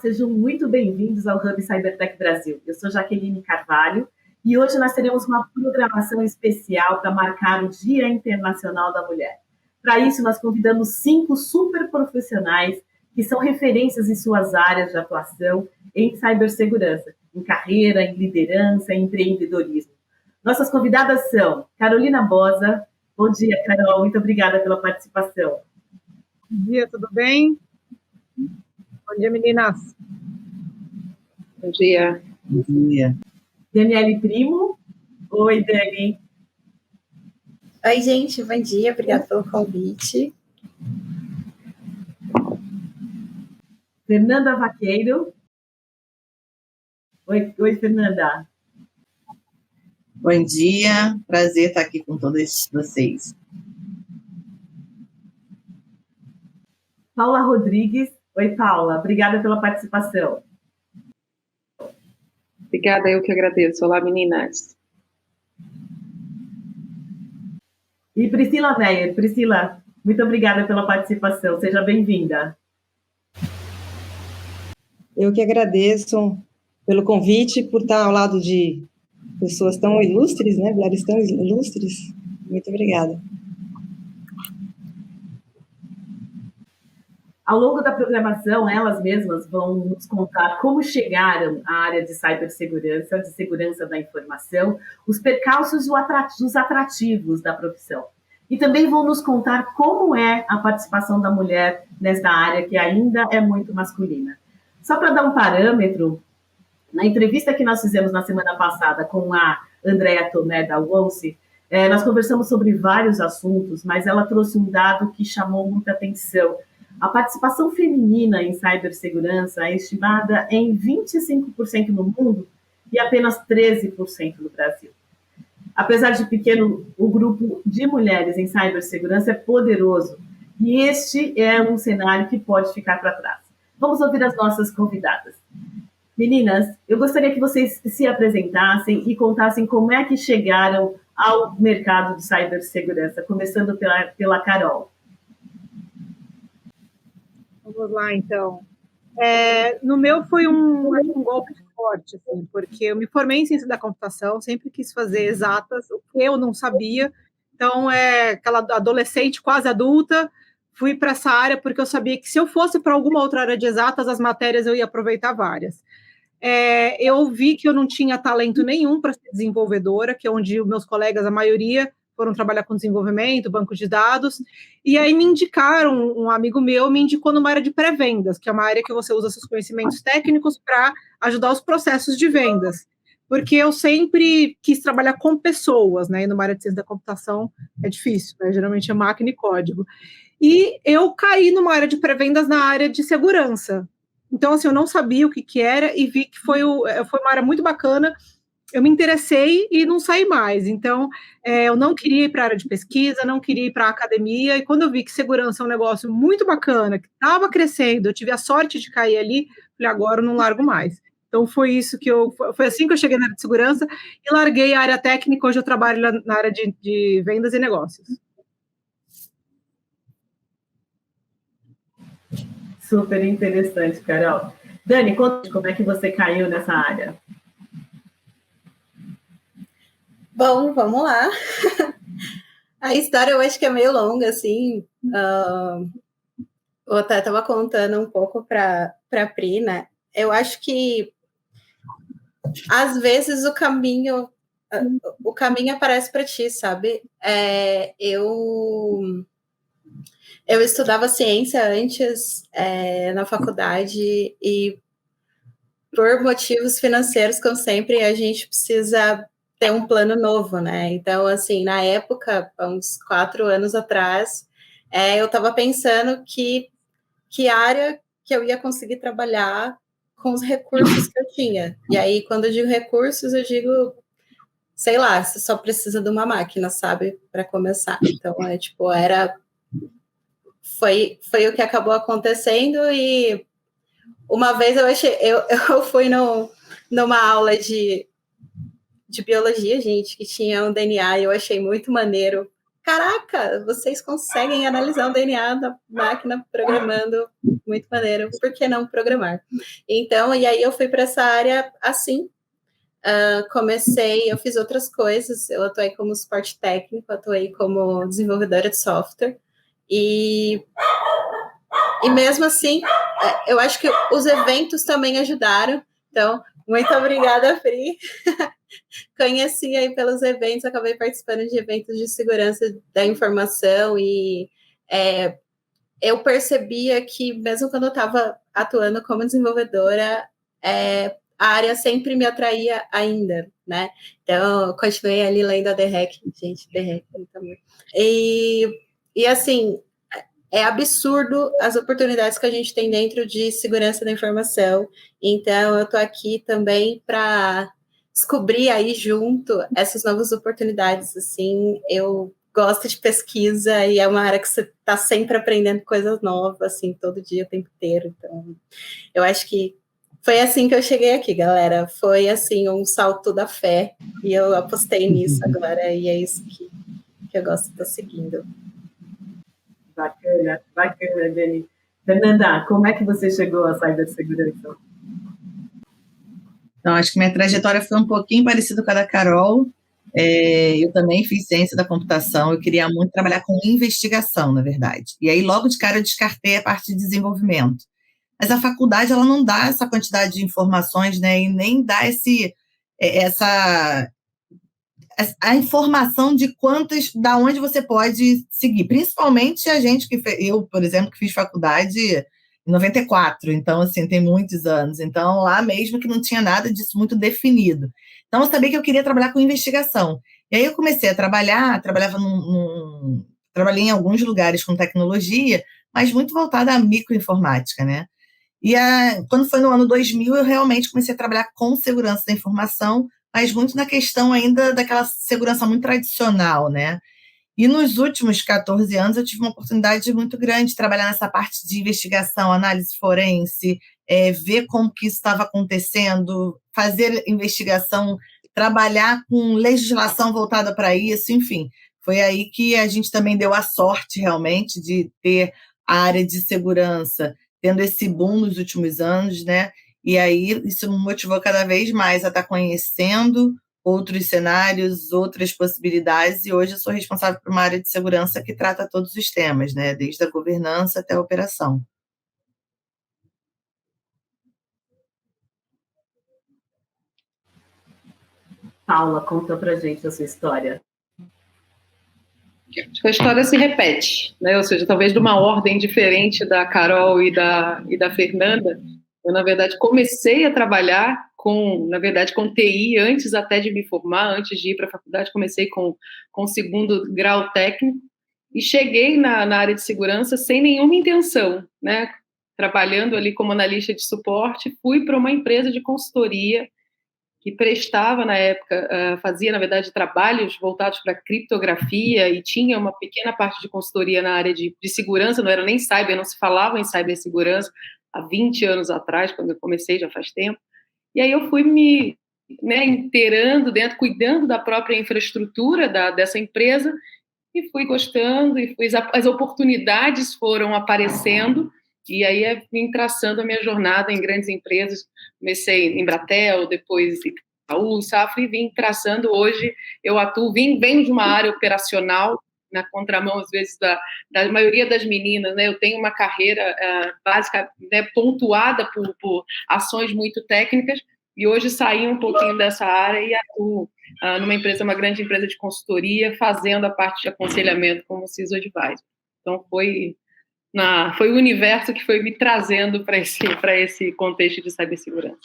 sejam muito bem-vindos ao Hub Cybertech Brasil. Eu sou Jaqueline Carvalho e hoje nós teremos uma programação especial para marcar o Dia Internacional da Mulher. Para isso, nós convidamos 5 super profissionais que são referências em suas áreas de atuação em cibersegurança, em carreira, em liderança, em empreendedorismo. Nossas convidadas são Carolina Bosa. Bom dia, Carol. Muito obrigada pela participação. Bom dia, tudo bem? Bom dia, meninas. Bom dia. Bom dia. Daniele Primo. Oi, Dani. Oi, gente. Bom dia. Obrigada pelo convite. Fernanda Vaqueiro. Oi, Fernanda. Bom dia. Prazer estar aqui com todos vocês. Paula Rodrigues. Oi, Paula. Obrigada pela participação. Obrigada, eu que agradeço. Olá, meninas. E Priscila Meyer. Priscila, muito obrigada pela participação. Seja bem-vinda. Eu que agradeço pelo convite, por estar ao lado de pessoas tão ilustres, né? Mulheres tão ilustres. Muito obrigada. Ao longo da programação, elas mesmas vão nos contar como chegaram à área de cibersegurança, de segurança da informação, os percalços e os atrativos da profissão. E também vão nos contar como é a participação da mulher nesta área que ainda é muito masculina. Só para dar um parâmetro, na entrevista que nós fizemos na semana passada com a Andrea Tomé da Wonse, nós conversamos sobre vários assuntos, mas ela trouxe um dado que chamou muita atenção. A participação feminina em cibersegurança é estimada em 25% no mundo e apenas 13% no Brasil. Apesar de pequeno, o grupo de mulheres em cibersegurança é poderoso e este é um cenário que pode ficar para trás. Vamos ouvir as nossas convidadas. Meninas, eu gostaria que vocês se apresentassem e contassem como é que chegaram ao mercado de cibersegurança, começando pela Carol. Vamos lá, então. No meu foi um golpe forte, assim, porque eu me formei em ciência da computação, sempre quis fazer exatas, o que eu não sabia. Então, aquela adolescente quase adulta, fui para essa área porque eu sabia que se eu fosse para alguma outra área de exatas, as matérias eu ia aproveitar várias. Eu vi que eu não tinha talento nenhum para ser desenvolvedora, que é onde os meus colegas, a maioria, foram trabalhar com desenvolvimento, banco de dados, e aí me indicaram, um amigo meu me indicou numa área de pré-vendas, que é uma área que você usa seus conhecimentos técnicos para ajudar os processos de vendas, porque eu sempre quis trabalhar com pessoas, né, e numa área de ciência da computação é difícil, né, geralmente é máquina e código, e eu caí numa área de pré-vendas na área de segurança. Então, assim, eu não sabia o que era e vi que foi uma área muito bacana. Eu me interessei e não saí mais. Então, eu não queria ir para a área de pesquisa, não queria ir para a academia. E quando eu vi que segurança é um negócio muito bacana, que estava crescendo, eu tive a sorte de cair ali, falei, agora eu não largo mais. Então, foi assim que eu cheguei na área de segurança e larguei a área técnica. Hoje eu trabalho na área de vendas e negócios. Super interessante, Carol. Dani, conta como é que você caiu nessa área. Bom, vamos lá. A história eu acho que é meio longa, assim. Eu até estava contando um pouco para a Pri, né? Eu acho que, às vezes, o caminho aparece para ti, sabe? Eu estudava ciência antes na faculdade e, por motivos financeiros, como sempre, a gente precisa ter um plano novo, né? Então, assim, na época, uns 4 anos atrás, eu estava pensando que área que eu ia conseguir trabalhar com os recursos que eu tinha. E aí, quando eu digo recursos, eu digo, sei lá, você só precisa de uma máquina, sabe? Para começar. Então, foi o que acabou acontecendo. E uma vez eu fui numa aula de biologia, gente, que tinha um DNA, e eu achei muito maneiro. Caraca, vocês conseguem analisar o DNA da máquina programando muito maneiro, por que não programar? Então, e aí eu fui para essa área assim, eu fiz outras coisas, eu atuei como suporte técnico, atuei como desenvolvedora de software, e mesmo assim, eu acho que os eventos também ajudaram, então, muito obrigada, Pri. Conheci aí pelos eventos, acabei participando de eventos de segurança da informação e eu percebia que, mesmo quando eu estava atuando como desenvolvedora, a área sempre me atraía ainda, né? Então, eu continuei ali lendo a The Hack, gente, The Hack também. E assim, é absurdo as oportunidades que a gente tem dentro de segurança da informação. Então, eu estou aqui também para descobrir aí junto essas novas oportunidades. Assim, eu gosto de pesquisa e é uma área que você está sempre aprendendo coisas novas, assim, todo dia, o tempo inteiro. Então, eu acho que foi assim que eu cheguei aqui, galera. Foi, assim, um salto da fé e eu apostei nisso agora e é isso que eu gosto de estar seguindo. Bacana, Dani. Fernanda, como é que você chegou à cibersegurança? Então, acho que minha trajetória foi um pouquinho parecida com a da Carol. Eu também fiz ciência da computação, eu queria muito trabalhar com investigação, na verdade. E aí, logo de cara, eu descartei a parte de desenvolvimento. Mas a faculdade, ela não dá essa quantidade de informações, né, e nem dá a informação de da onde você pode seguir. Principalmente a gente eu, por exemplo, que fiz faculdade em 94, então, assim, tem muitos anos. Então, lá mesmo que não tinha nada disso muito definido. Então, eu sabia que eu queria trabalhar com investigação. E aí eu comecei a trabalhei em alguns lugares com tecnologia, mas muito voltada à microinformática, né? E quando foi no ano 2000, eu realmente comecei a trabalhar com segurança da informação, mas muito na questão ainda daquela segurança muito tradicional, né? E nos últimos 14 anos eu tive uma oportunidade muito grande de trabalhar nessa parte de investigação, análise forense, ver como que isso estava acontecendo, fazer investigação, trabalhar com legislação voltada para isso, enfim. Foi aí que a gente também deu a sorte, realmente, de ter a área de segurança tendo esse boom nos últimos anos, né? E aí isso me motivou cada vez mais a estar conhecendo outros cenários, outras possibilidades, e hoje eu sou responsável por uma área de segurança que trata todos os temas, né? Desde a governança até a operação. Paula, conta pra gente a sua história. Acho que a história se repete, né? Ou seja, talvez de uma ordem diferente da Carol e da Fernanda. Eu, na verdade, comecei a trabalhar com TI antes até de me formar, antes de ir para a faculdade, comecei com segundo grau técnico e cheguei na área de segurança sem nenhuma intenção, né? Trabalhando ali como analista de suporte, fui para uma empresa de consultoria que prestava na época, fazia, na verdade, trabalhos voltados para criptografia e tinha uma pequena parte de consultoria na área de segurança, não era nem cyber, não se falava em cibersegurança há 20 anos atrás, quando eu comecei, já faz tempo. E aí eu fui me inteirando dentro, cuidando da própria infraestrutura dessa empresa e fui gostando, e as oportunidades foram aparecendo. E aí vim traçando a minha jornada em grandes empresas. Comecei em Embratel, depois em Itaú, Safra, e vim traçando. Hoje eu venho de uma área operacional, na contramão, às vezes, da maioria das meninas, né? Eu tenho uma carreira básica, né, pontuada por ações muito técnicas, e hoje saí um pouquinho dessa área e atuo uma grande empresa de consultoria, fazendo a parte de aconselhamento como CISO Advisor. Então, foi o universo que foi me trazendo para esse contexto de cibersegurança.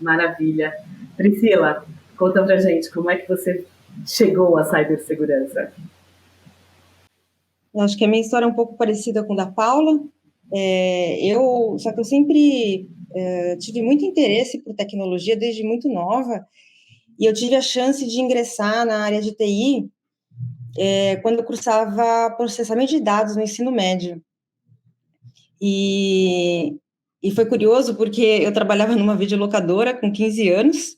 Maravilha. Priscila, conta pra gente como é que você chegou à cibersegurança. Eu acho que a minha história é um pouco parecida com a da Paula. Só que eu sempre tive muito interesse por tecnologia desde muito nova, e eu tive a chance de ingressar na área de TI quando eu cursava processamento de dados no ensino médio. E foi curioso porque eu trabalhava numa videolocadora com 15 anos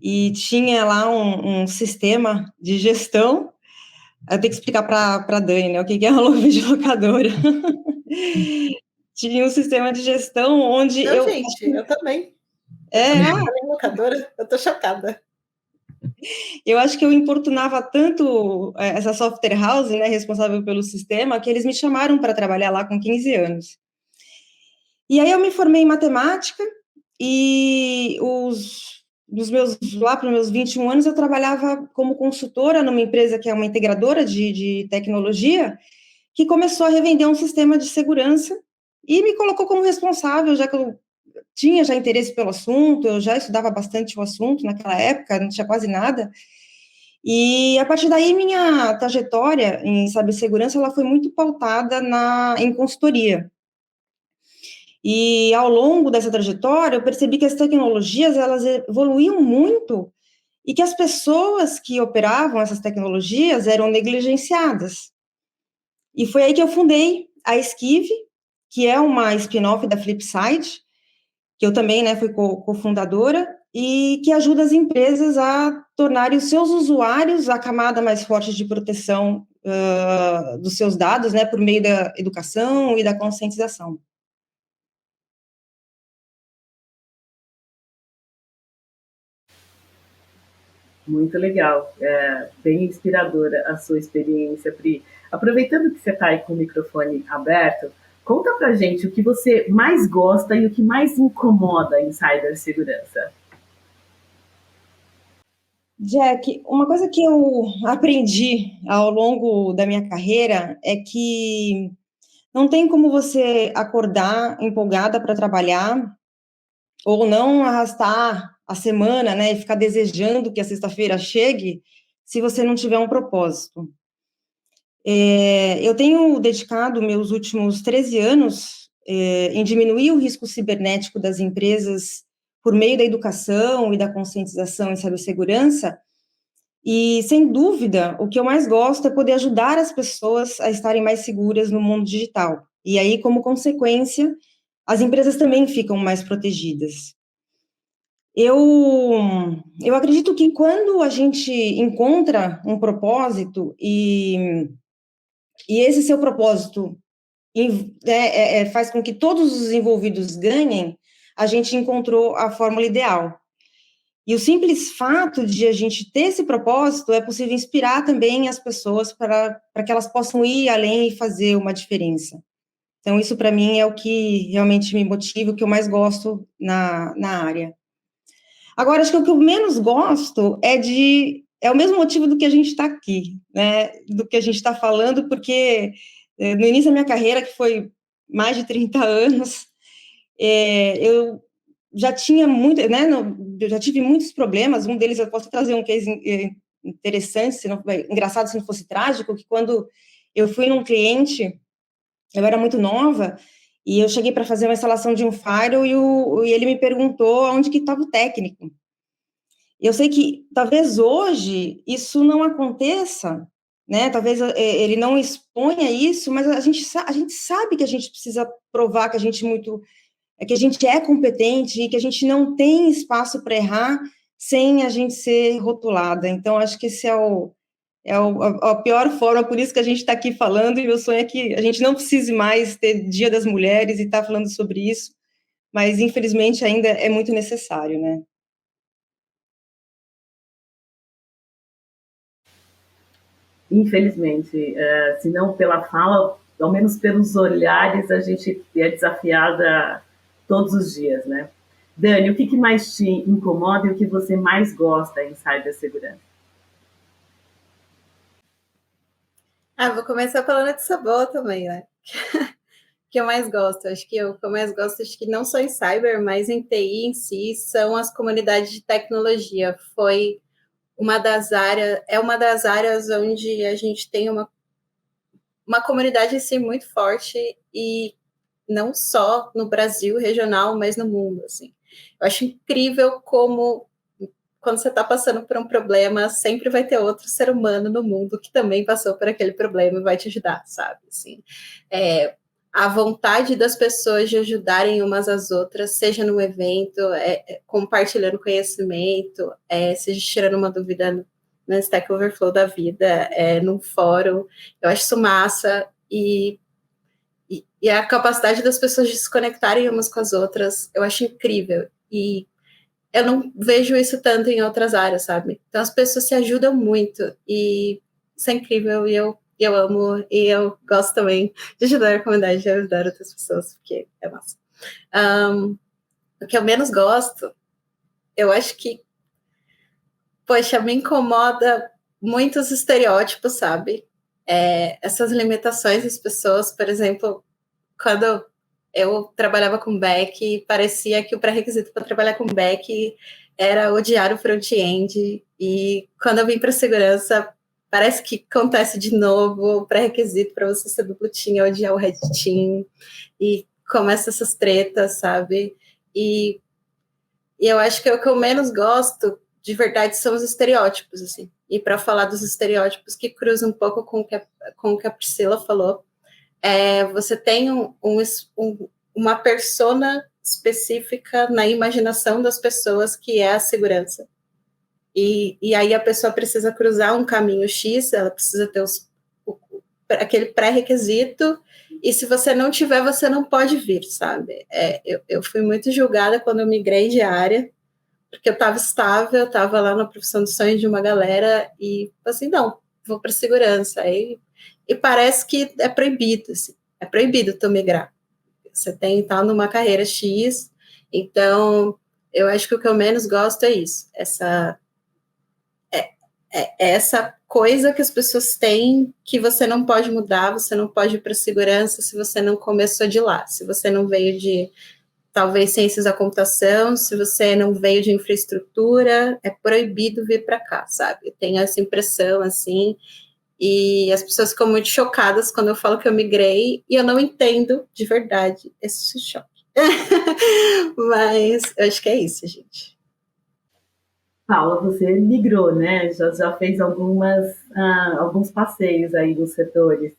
e tinha lá um sistema de gestão Eu tenho que explicar para a Dani, né, o que é uma videolocadora. Tinha um sistema de gestão onde Não, gente, eu também. Eu locadora, eu tô chocada. Eu acho que eu importunava tanto essa software house, né, responsável pelo sistema, que eles me chamaram para trabalhar lá com 15 anos. E aí eu me formei em matemática e lá para os meus 21 anos eu trabalhava como consultora numa empresa que é uma integradora de tecnologia, que começou a revender um sistema de segurança e me colocou como responsável, já que eu tinha já interesse pelo assunto, eu já estudava bastante o assunto naquela época, não tinha quase nada. E a partir daí minha trajetória em cibersegurança ela foi muito pautada em consultoria. E ao longo dessa trajetória eu percebi que as tecnologias elas evoluíam muito e que as pessoas que operavam essas tecnologias eram negligenciadas. E foi aí que eu fundei a Esquive, que é uma spin-off da Flipside, que eu também, né, fui cofundadora, e que ajuda as empresas a tornarem os seus usuários a camada mais forte de proteção dos seus dados, né, por meio da educação e da conscientização. Muito legal, bem inspiradora a sua experiência, Pri. Aproveitando que você está aí com o microfone aberto, conta pra gente o que você mais gosta e o que mais incomoda em cibersegurança. Jack, uma coisa que eu aprendi ao longo da minha carreira é que não tem como você acordar empolgada para trabalhar ou não arrastar a semana, né, e ficar desejando que a sexta-feira chegue se você não tiver um propósito. Eu tenho dedicado meus últimos 13 anos em diminuir o risco cibernético das empresas por meio da educação e da conscientização em cibersegurança, e, sem dúvida, o que eu mais gosto é poder ajudar as pessoas a estarem mais seguras no mundo digital. E aí, como consequência, as empresas também ficam mais protegidas. Eu acredito que quando a gente encontra um propósito e esse seu propósito faz com que todos os envolvidos ganhem, a gente encontrou a fórmula ideal. E o simples fato de a gente ter esse propósito é possível inspirar também as pessoas para que elas possam ir além e fazer uma diferença. Então, isso para mim é o que realmente me motiva, o que eu mais gosto na área. Agora, acho que o que eu menos gosto é o mesmo motivo do que a gente está aqui, né? Do que a gente está falando, porque no início da minha carreira, que foi mais de 30 anos, eu já tinha muito, né? Eu já tive muitos problemas. Um deles eu posso trazer um case interessante, engraçado se não fosse trágico, que quando eu fui num cliente, eu era muito nova, e eu cheguei para fazer uma instalação de um firewall e ele me perguntou onde que estava o técnico. Eu sei que talvez hoje isso não aconteça, né? Talvez ele não exponha isso, mas a gente sabe que a gente precisa provar que a gente é competente e que a gente não tem espaço para errar sem a gente ser rotulada. Então, acho que esse é a pior forma, por isso que a gente está aqui falando, e meu sonho é que a gente não precise mais ter Dia das Mulheres e estar falando sobre isso, mas, infelizmente, ainda é muito necessário, né? Infelizmente, se não pela fala, ao menos pelos olhares, a gente é desafiada todos os dias, né? Dani, o que mais te incomoda e o que você mais gosta em cibersegurança? Vou começar falando de boa também, né? Que eu mais gosto, acho que acho que não só em cyber, mas em TI em si, são as comunidades de tecnologia. É uma das áreas onde a gente tem uma comunidade em si muito forte, e não só no Brasil regional, mas no mundo, assim. Eu acho incrível como, quando você está passando por um problema, sempre vai ter outro ser humano no mundo que também passou por aquele problema e vai te ajudar, sabe? Assim, a vontade das pessoas de ajudarem umas às outras, seja no evento, compartilhando conhecimento, seja tirando uma dúvida no Stack Overflow da vida, num fórum. Eu acho isso massa, e a capacidade das pessoas de se conectarem umas com as outras, eu acho incrível. E eu não vejo isso tanto em outras áreas, sabe? Então as pessoas se ajudam muito, e isso é incrível, e eu amo, e eu gosto também de ajudar a comunidade, de ajudar outras pessoas, porque é massa. O que eu menos gosto, eu acho que, poxa, me incomoda muitos estereótipos, sabe? Essas limitações das pessoas, por exemplo, quando eu trabalhava com back, parecia que o pré-requisito para trabalhar com back era odiar o front-end, e quando eu vim para segurança, parece que acontece de novo, o pré-requisito para você ser duplo team é odiar o red team, e começa essas tretas, sabe? E eu acho que o que eu menos gosto, de verdade, são os estereótipos, assim. E para falar dos estereótipos que cruzam um pouco com o que a Priscila falou, você tem uma persona específica na imaginação das pessoas, que é a segurança. E aí a pessoa precisa cruzar um caminho X, ela precisa ter aquele pré-requisito, e se você não tiver, você não pode vir, sabe? Eu fui muito julgada quando eu migrei de área, porque eu estava estável, eu estava lá na profissão de sonho de uma galera, e assim, não, vou para segurança. E parece que é proibido, assim, é proibido tu migrar. Você tem que estar numa carreira X, então eu acho que o que eu menos gosto é isso, essa coisa que as pessoas têm, que você não pode mudar, você não pode ir para segurança se você não começou de lá, se você não veio de, talvez, ciências da computação, se você não veio de infraestrutura, é proibido vir para cá, sabe? Eu tenho essa impressão, assim, e as pessoas ficam muito chocadas quando eu falo que eu migrei, e eu não entendo, de verdade, esse choque. Mas eu acho que é isso, gente. Paula, você migrou, né? Já fez alguns passeios aí nos setores.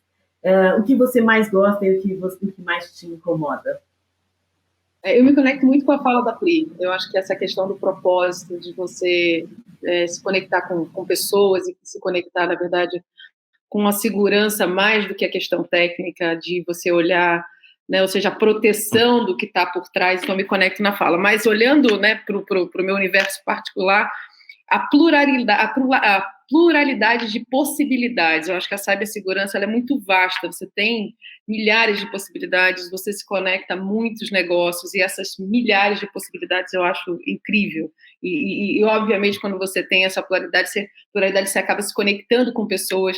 O que você mais gosta e o que mais te incomoda? Eu me conecto muito com a fala da Pri. Eu acho que essa questão do propósito, de você se conectar com pessoas e se conectar, na verdade, com a segurança mais do que a questão técnica, de você olhar, né, ou seja, a proteção do que está por trás. Então, eu me conecto na fala. Mas olhando, né, para o meu universo particular, a pluralidade de possibilidades. Eu acho que a cibersegurança ela é muito vasta, você tem milhares de possibilidades, você se conecta a muitos negócios, e essas milhares de possibilidades eu acho incrível. E obviamente, quando você tem essa pluralidade, você acaba se conectando com pessoas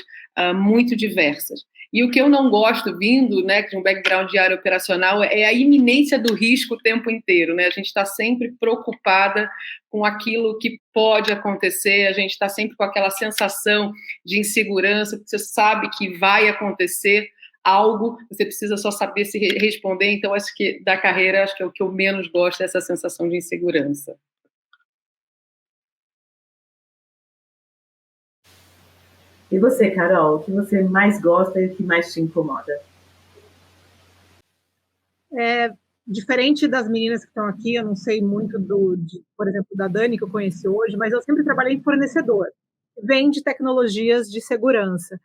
muito diversas. E o que eu não gosto, vindo, né, de um background de área operacional, é a iminência do risco o tempo inteiro, né? A gente está sempre preocupada com aquilo que pode acontecer, a gente está sempre com aquela sensação de insegurança, porque você sabe que vai acontecer algo, você precisa só saber se responder. Então, acho que da carreira, acho que é o que eu menos gosto, é essa sensação de insegurança. E você, Carol, o que você mais gosta e o que mais te incomoda? Diferente das meninas que estão aqui, eu não sei muito por exemplo, da Dani, que eu conheci hoje, mas eu sempre trabalhei em fornecedor. Vende tecnologias de segurança.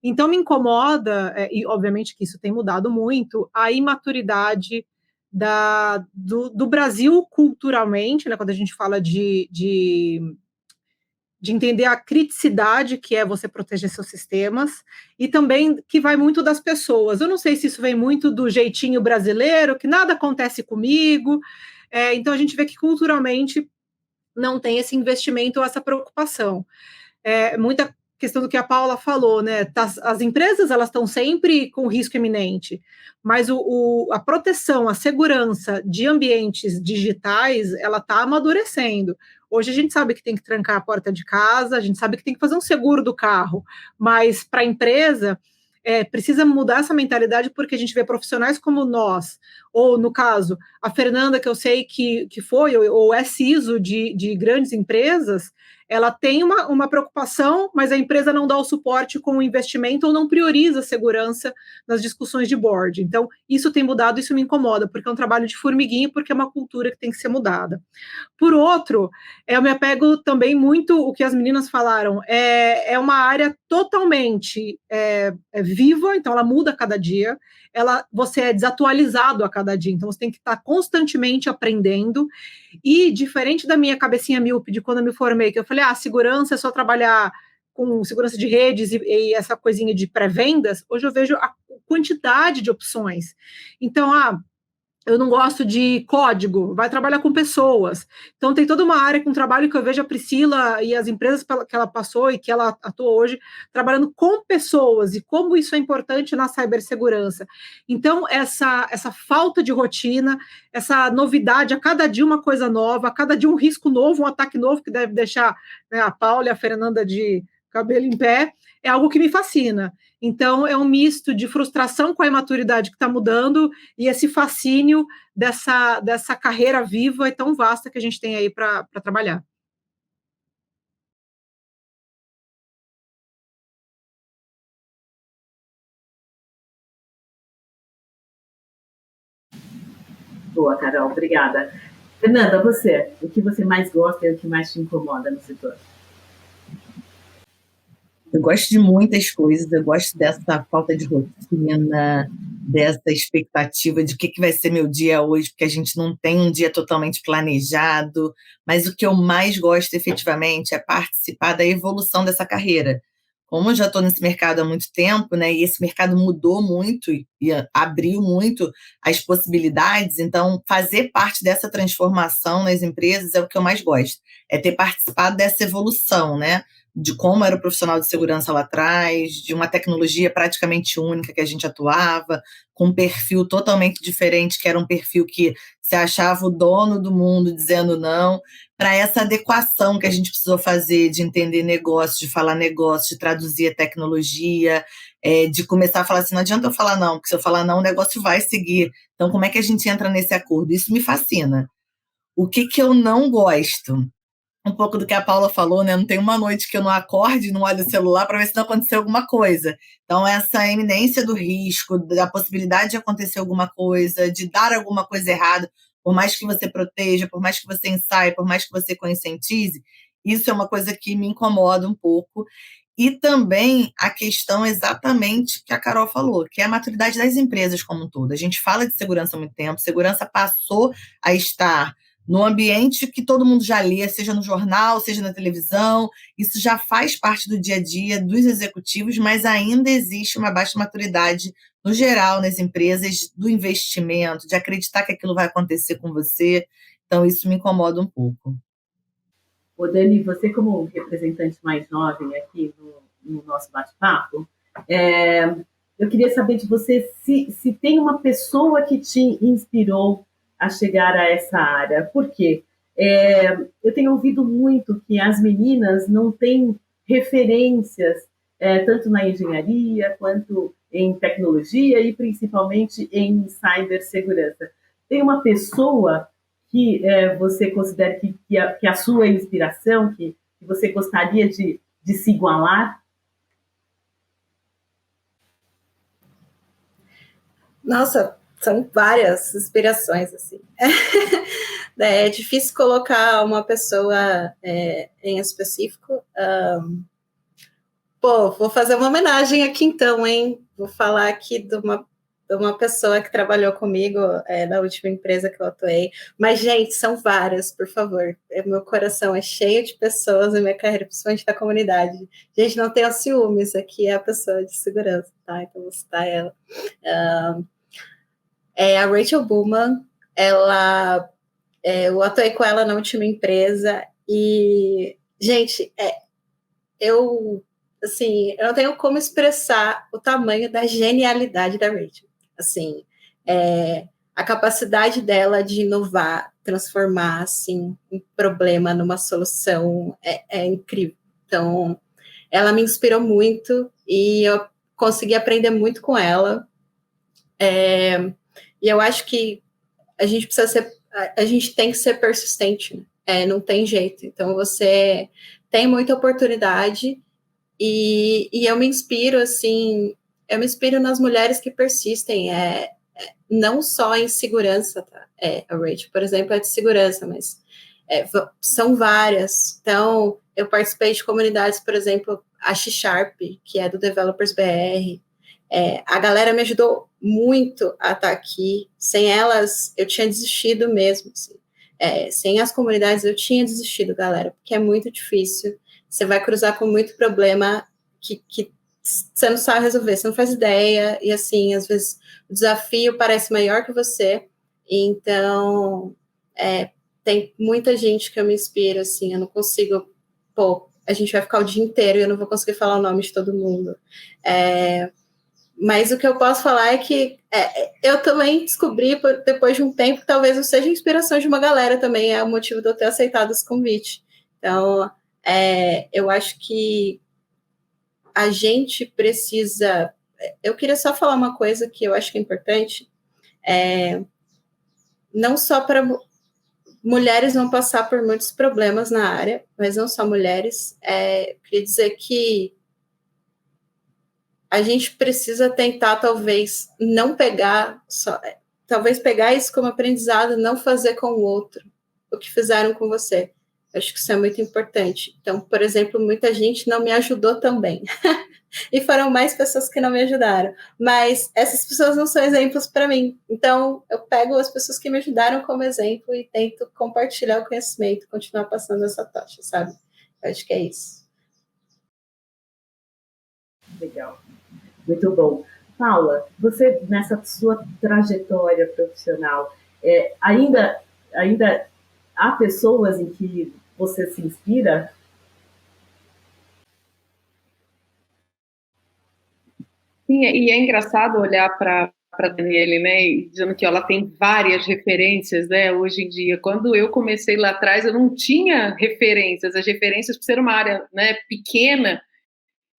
Então, me incomoda, e obviamente que isso tem mudado muito, a imaturidade do Brasil culturalmente, né, quando a gente fala de entender a criticidade que é você proteger seus sistemas, e também que vai muito das pessoas. Eu não sei se isso vem muito do jeitinho brasileiro, que nada acontece comigo. Então, a gente vê que culturalmente não tem esse investimento ou essa preocupação. Muita questão do que a Paula falou, né? As empresas, elas estão sempre com risco iminente, mas a proteção, a segurança de ambientes digitais, ela está amadurecendo. Hoje a gente sabe que tem que trancar a porta de casa, a gente sabe que tem que fazer um seguro do carro, mas para a empresa precisa mudar essa mentalidade, porque a gente vê profissionais como nós, ou no caso, a Fernanda, que eu sei que foi ou é CISO de grandes empresas, ela tem uma preocupação, mas a empresa não dá o suporte com o investimento ou não prioriza a segurança nas discussões de board. Então, isso tem mudado, isso me incomoda, porque é um trabalho de formiguinha, porque é uma cultura que tem que ser mudada. Por outro, eu me apego também muito o que as meninas falaram, é uma área totalmente viva, então ela muda a cada dia, você é desatualizado a cada dia, então você tem que estar constantemente aprendendo, e diferente da minha cabecinha míope de quando eu me formei, que eu falei, segurança é só trabalhar com segurança de redes e essa coisinha de pré-vendas, hoje eu vejo a quantidade de opções. Então, eu não gosto de código, vai trabalhar com pessoas. Então, tem toda uma área com trabalho que eu vejo a Priscila e as empresas que ela passou e que ela atua hoje, trabalhando com pessoas e como isso é importante na cibersegurança. Então, essa falta de rotina, essa novidade, a cada dia uma coisa nova, a cada dia um risco novo, um ataque novo que deve deixar, né, a Paula e a Fernanda de cabelo em pé, é algo que me fascina. Então, é um misto de frustração com a imaturidade que está mudando e esse fascínio dessa carreira viva e tão vasta que a gente tem aí para trabalhar. Boa, Carol, obrigada. Fernanda, você, o que você mais gosta e o que mais te incomoda no setor? Eu gosto de muitas coisas, eu gosto dessa falta de rotina, dessa expectativa de o que vai ser meu dia hoje, porque a gente não tem um dia totalmente planejado, mas o que eu mais gosto efetivamente é participar da evolução dessa carreira. Como eu já estou nesse mercado há muito tempo, né, e esse mercado mudou muito e abriu muito as possibilidades, então fazer parte dessa transformação nas empresas é o que eu mais gosto, é ter participado dessa evolução, né, de como era o profissional de segurança lá atrás, de uma tecnologia praticamente única que a gente atuava, com um perfil totalmente diferente, que era um perfil que se achava o dono do mundo dizendo não, para essa adequação que a gente precisou fazer de entender negócio, de falar negócio, de traduzir a tecnologia, de começar a falar assim, não adianta eu falar não, porque se eu falar não, o negócio vai seguir. Então, como é que a gente entra nesse acordo? Isso me fascina. O que eu não gosto? Um pouco do que a Paula falou, né? Não tem uma noite que eu não acorde, não olhe o celular para ver se não aconteceu alguma coisa. Então, essa iminência do risco, da possibilidade de acontecer alguma coisa, de dar alguma coisa errada, por mais que você proteja, por mais que você ensaie, por mais que você conscientize, isso é uma coisa que me incomoda um pouco. E também a questão exatamente que a Carol falou, que é a maturidade das empresas como um todo. A gente fala de segurança há muito tempo, segurança passou a estar no ambiente que todo mundo já lê, seja no jornal, seja na televisão, isso já faz parte do dia a dia dos executivos, mas ainda existe uma baixa maturidade no geral nas empresas do investimento, de acreditar que aquilo vai acontecer com você, então isso me incomoda um pouco. Ô, Dani, você como representante mais jovem aqui no nosso bate-papo, eu queria saber de você se tem uma pessoa que te inspirou a chegar a essa área. Por quê? Eu tenho ouvido muito que as meninas não têm referências, tanto na engenharia quanto em tecnologia e principalmente em cibersegurança. Tem uma pessoa que você considera que a sua inspiração, que você gostaria de se igualar? Nossa, são várias inspirações, assim. É difícil colocar uma pessoa em específico. Vou fazer uma homenagem aqui então, hein? Vou falar aqui de uma pessoa que trabalhou comigo na última empresa que eu atuei. Mas, gente, são várias, por favor. Meu coração é cheio de pessoas na minha carreira, principalmente da comunidade. Gente, não tenha ciúmes, aqui é a pessoa de segurança, tá? Então, vou citar ela. A Rachel Bullman, eu atuei com ela na última empresa e, gente, eu não tenho como expressar o tamanho da genialidade da Rachel. Assim, a capacidade dela de inovar, transformar, assim, um problema numa solução é incrível. Então, ela me inspirou muito e eu consegui aprender muito com ela. E eu acho que a gente tem que ser persistente, né? Não tem jeito. Então, você tem muita oportunidade e eu me inspiro, assim, eu me inspiro nas mulheres que persistem, não só em segurança, tá? A Rachel, por exemplo, é de segurança, mas são várias. Então, eu participei de comunidades, por exemplo, a X-Sharp, que é do Developers BR. A galera me ajudou muito a estar aqui. Sem elas, eu tinha desistido mesmo. Assim. Sem as comunidades, eu tinha desistido, galera, porque é muito difícil. Você vai cruzar com muito problema que você não sabe resolver, você não faz ideia, e assim, às vezes o desafio parece maior que você, então tem muita gente que eu me inspiro, assim, eu não consigo, a gente vai ficar o dia inteiro e eu não vou conseguir falar o nome de todo mundo, mas o que eu posso falar é que eu também descobri, depois de um tempo, que talvez eu seja inspiração de uma galera também, é o motivo de eu ter aceitado esse convite, então eu acho que a gente precisa... Eu queria só falar uma coisa que eu acho que é importante, não só para mulheres vão passar por muitos problemas na área, mas não só mulheres, eu queria dizer que a gente precisa tentar, talvez, não pegar, talvez pegar isso como aprendizado, não fazer com o outro o que fizeram com você. Acho que isso é muito importante. Então, por exemplo, muita gente não me ajudou também. E foram mais pessoas que não me ajudaram. Mas essas pessoas não são exemplos para mim. Então, eu pego as pessoas que me ajudaram como exemplo e tento compartilhar o conhecimento, continuar passando essa tocha, sabe? Eu acho que é isso. Legal. Muito bom. Paula, você, nessa sua trajetória profissional, ainda há pessoas em que você se inspira? Sim, e é engraçado olhar para a Daniele, né, dizendo que ela tem várias referências, né, hoje em dia. Quando eu comecei lá atrás, eu não tinha referências. As referências, por ser uma área, né, pequena,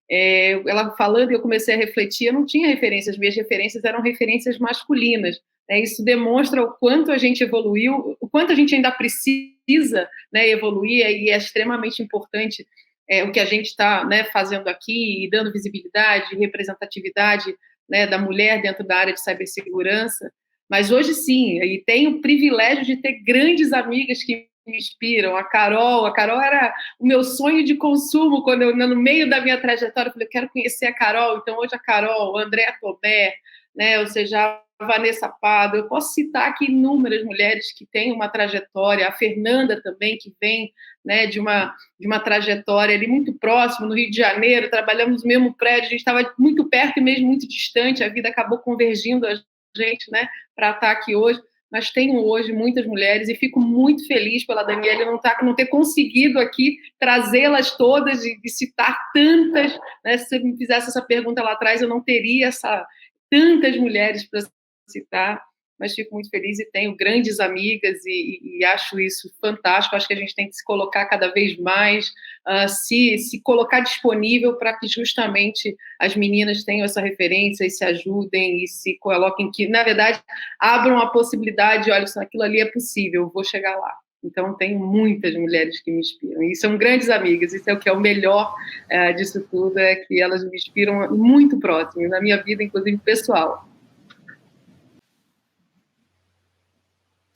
ela falando e eu comecei a refletir, eu não tinha referências, minhas referências eram referências masculinas. Né, isso demonstra o quanto a gente evoluiu, o quanto a gente ainda precisa, né, evoluir, e é extremamente importante o que a gente está, né, fazendo aqui, e dando visibilidade, representatividade, né, da mulher dentro da área de cibersegurança. Mas hoje sim, e tenho o privilégio de ter grandes amigas que me inspiram. A Carol era o meu sonho de consumo quando eu, no meio da minha trajetória, eu falei, eu quero conhecer a Carol. Então hoje a Carol, a Andréa Tomé, né, ou seja, a Vanessa Pado, eu posso citar aqui inúmeras mulheres que têm uma trajetória, a Fernanda também, que vem, né, de uma trajetória ali muito próxima, no Rio de Janeiro, trabalhamos no mesmo prédio, a gente estava muito perto e mesmo muito distante, a vida acabou convergindo a gente, né, para estar aqui hoje, mas tenho hoje muitas mulheres e fico muito feliz pela Daniele não ter conseguido aqui trazê-las todas e citar tantas, né, se você me fizesse essa pergunta lá atrás, eu não teria tantas mulheres para citar, mas fico muito feliz e tenho grandes amigas e acho isso fantástico. Acho que a gente tem que se colocar cada vez mais, se colocar disponível para que justamente as meninas tenham essa referência e se ajudem e se coloquem, que na verdade abram a possibilidade, olha, se aquilo ali é possível, eu vou chegar lá. Então, tenho muitas mulheres que me inspiram, e são grandes amigas, isso é o que é o melhor disso tudo, é que elas me inspiram muito próximo, na minha vida, inclusive, pessoal.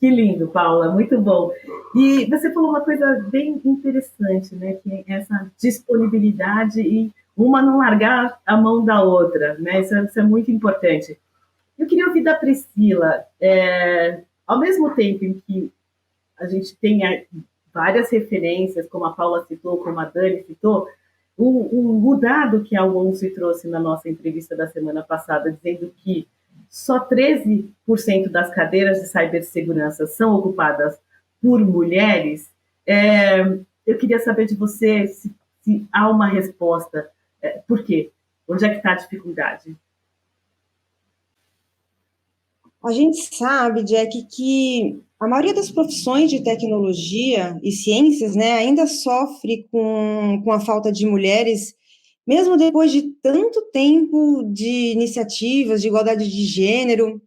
Que lindo, Paula, muito bom. E você falou uma coisa bem interessante, né, que é essa disponibilidade e uma não largar a mão da outra, né, isso é muito importante. Eu queria ouvir da Priscila, ao mesmo tempo em que a gente tem várias referências, como a Paula citou, como a Dani citou, o dado que a UONSE trouxe na nossa entrevista da semana passada, dizendo que só 13% das cadeiras de cibersegurança são ocupadas por mulheres, eu queria saber de você se há uma resposta. Por quê? Onde é que está a dificuldade? A gente sabe, Jack, que a maioria das profissões de tecnologia e ciências, né, ainda sofre com a falta de mulheres, mesmo depois de tanto tempo de iniciativas de igualdade de gênero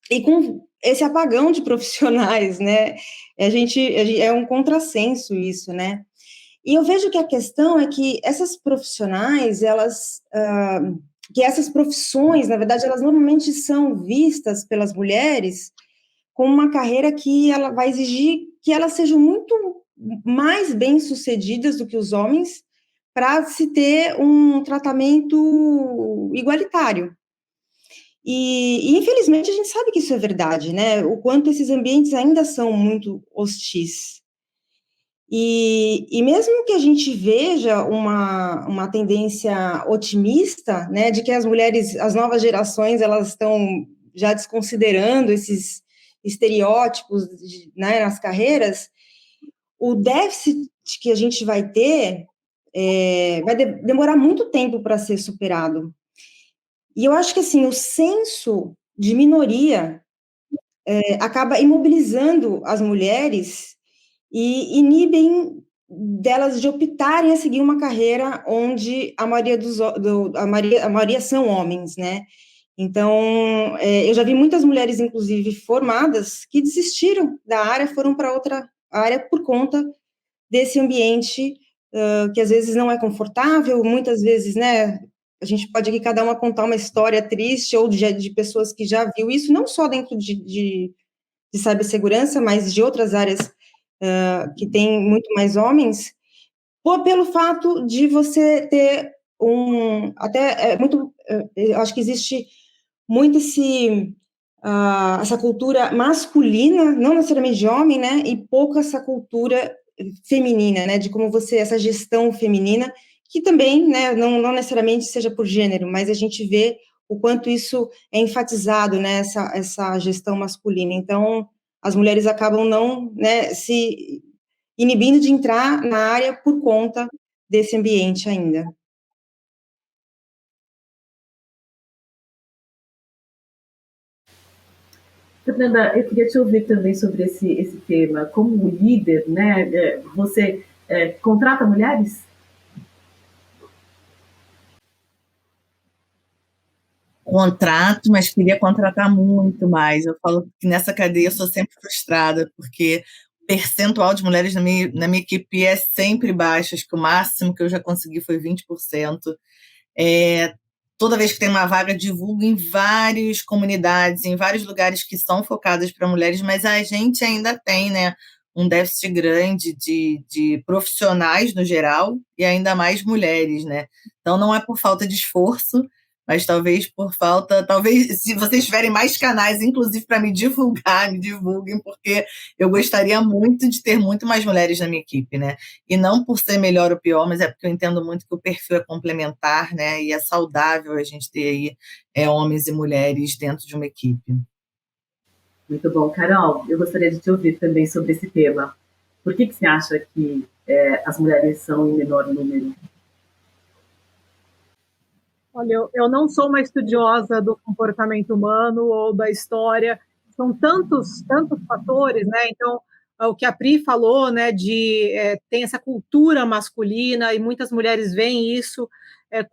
e com esse apagão de profissionais, né? É um contrassenso isso, né? E eu vejo que a questão é que essas profissionais, que essas profissões, na verdade, elas normalmente são vistas pelas mulheres como uma carreira que ela vai exigir que elas sejam muito mais bem-sucedidas do que os homens para se ter um tratamento igualitário. E, infelizmente, a gente sabe que isso é verdade, né? O quanto esses ambientes ainda são muito hostis. E mesmo que a gente veja uma tendência otimista, né, de que as mulheres, as novas gerações, elas estão já desconsiderando esses estereótipos, né, nas carreiras, o déficit que a gente vai ter vai demorar muito tempo para ser superado. E eu acho que, assim, o senso de minoria acaba imobilizando as mulheres e inibem delas de optarem a seguir uma carreira onde a maioria são homens, né? Então, eu já vi muitas mulheres, inclusive, formadas, que desistiram da área, foram para outra área por conta desse ambiente que às vezes não é confortável, muitas vezes, né? A gente pode aqui cada uma contar uma história triste ou de pessoas que já viu isso, não só dentro de cibersegurança, mas de outras áreas que tem muito mais homens, pelo fato de você ter eu acho que existe muito essa cultura masculina, não necessariamente de homem, né, e pouco essa cultura feminina, né, de como essa gestão feminina, que também, né, não necessariamente seja por gênero, mas a gente vê o quanto isso é enfatizado, né, essa gestão masculina. Então, as mulheres acabam não, né, se inibindo de entrar na área por conta desse ambiente ainda. Fernanda, eu queria te ouvir também sobre esse tema. Como líder, né, você contrata mulheres? Contrato, mas queria contratar muito mais. Eu falo que nessa cadeia eu sou sempre frustrada, porque o percentual de mulheres na minha equipe é sempre baixo. Acho que o máximo que eu já consegui foi 20%. Toda vez que tem uma vaga, divulgo em várias comunidades, em vários lugares que são focadas para mulheres, mas a gente ainda tem, né, um déficit grande de profissionais no geral e ainda mais mulheres, né? Então não é por falta de esforço, mas talvez por falta, talvez se vocês tiverem mais canais, inclusive para me divulgar, me divulguem, porque eu gostaria muito de ter muito mais mulheres na minha equipe, né? E não por ser melhor ou pior, mas é porque eu entendo muito que o perfil é complementar, né? E é saudável a gente ter aí homens e mulheres dentro de uma equipe. Muito bom. Carol, eu gostaria de te ouvir também sobre esse tema. Por que você acha que as mulheres são em menor número? Olha, eu não sou uma estudiosa do comportamento humano ou da história, são tantos fatores, né? Então, o que a Pri falou, né, tem essa cultura masculina e muitas mulheres veem isso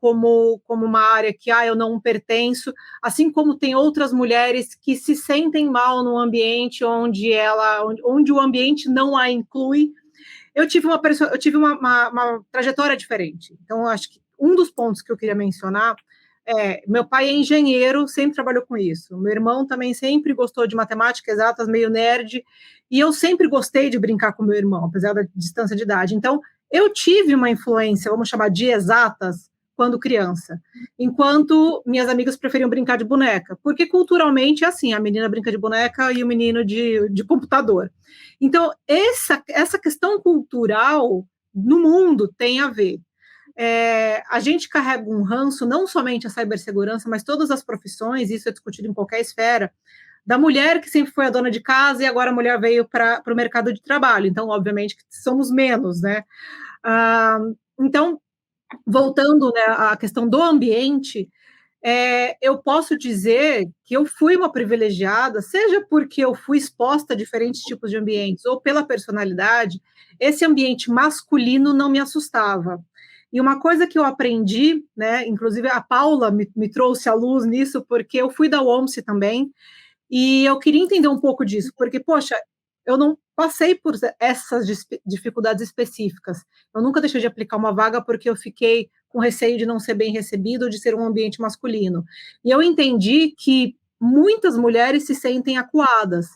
como uma área que eu não pertenço, assim como tem outras mulheres que se sentem mal num ambiente onde o ambiente não a inclui. Eu tive uma trajetória diferente, então acho que um dos pontos que eu queria mencionar meu pai é engenheiro, sempre trabalhou com isso. Meu irmão também sempre gostou de matemática, exatas, meio nerd, e eu sempre gostei de brincar com meu irmão, apesar da distância de idade. Então, eu tive uma influência, vamos chamar de exatas, quando criança, enquanto minhas amigas preferiam brincar de boneca, porque culturalmente é assim, a menina brinca de boneca e o menino de computador. Então, essa questão cultural no mundo tem a ver. A gente carrega um ranço, não somente a cibersegurança, mas todas as profissões, isso é discutido em qualquer esfera, da mulher que sempre foi a dona de casa e agora a mulher veio para o mercado de trabalho. Então, obviamente, somos menos, né? Então, voltando, né, à questão do ambiente, eu posso dizer que eu fui uma privilegiada, seja porque eu fui exposta a diferentes tipos de ambientes ou pela personalidade, esse ambiente masculino não me assustava. E uma coisa que eu aprendi, né, inclusive a Paula me trouxe à luz nisso, porque eu fui da OMSI também, e eu queria entender um pouco disso, porque, poxa, eu não passei por essas dificuldades específicas. Eu nunca deixei de aplicar uma vaga porque eu fiquei com receio de não ser bem recebido ou de ser um ambiente masculino. E eu entendi que muitas mulheres se sentem acuadas.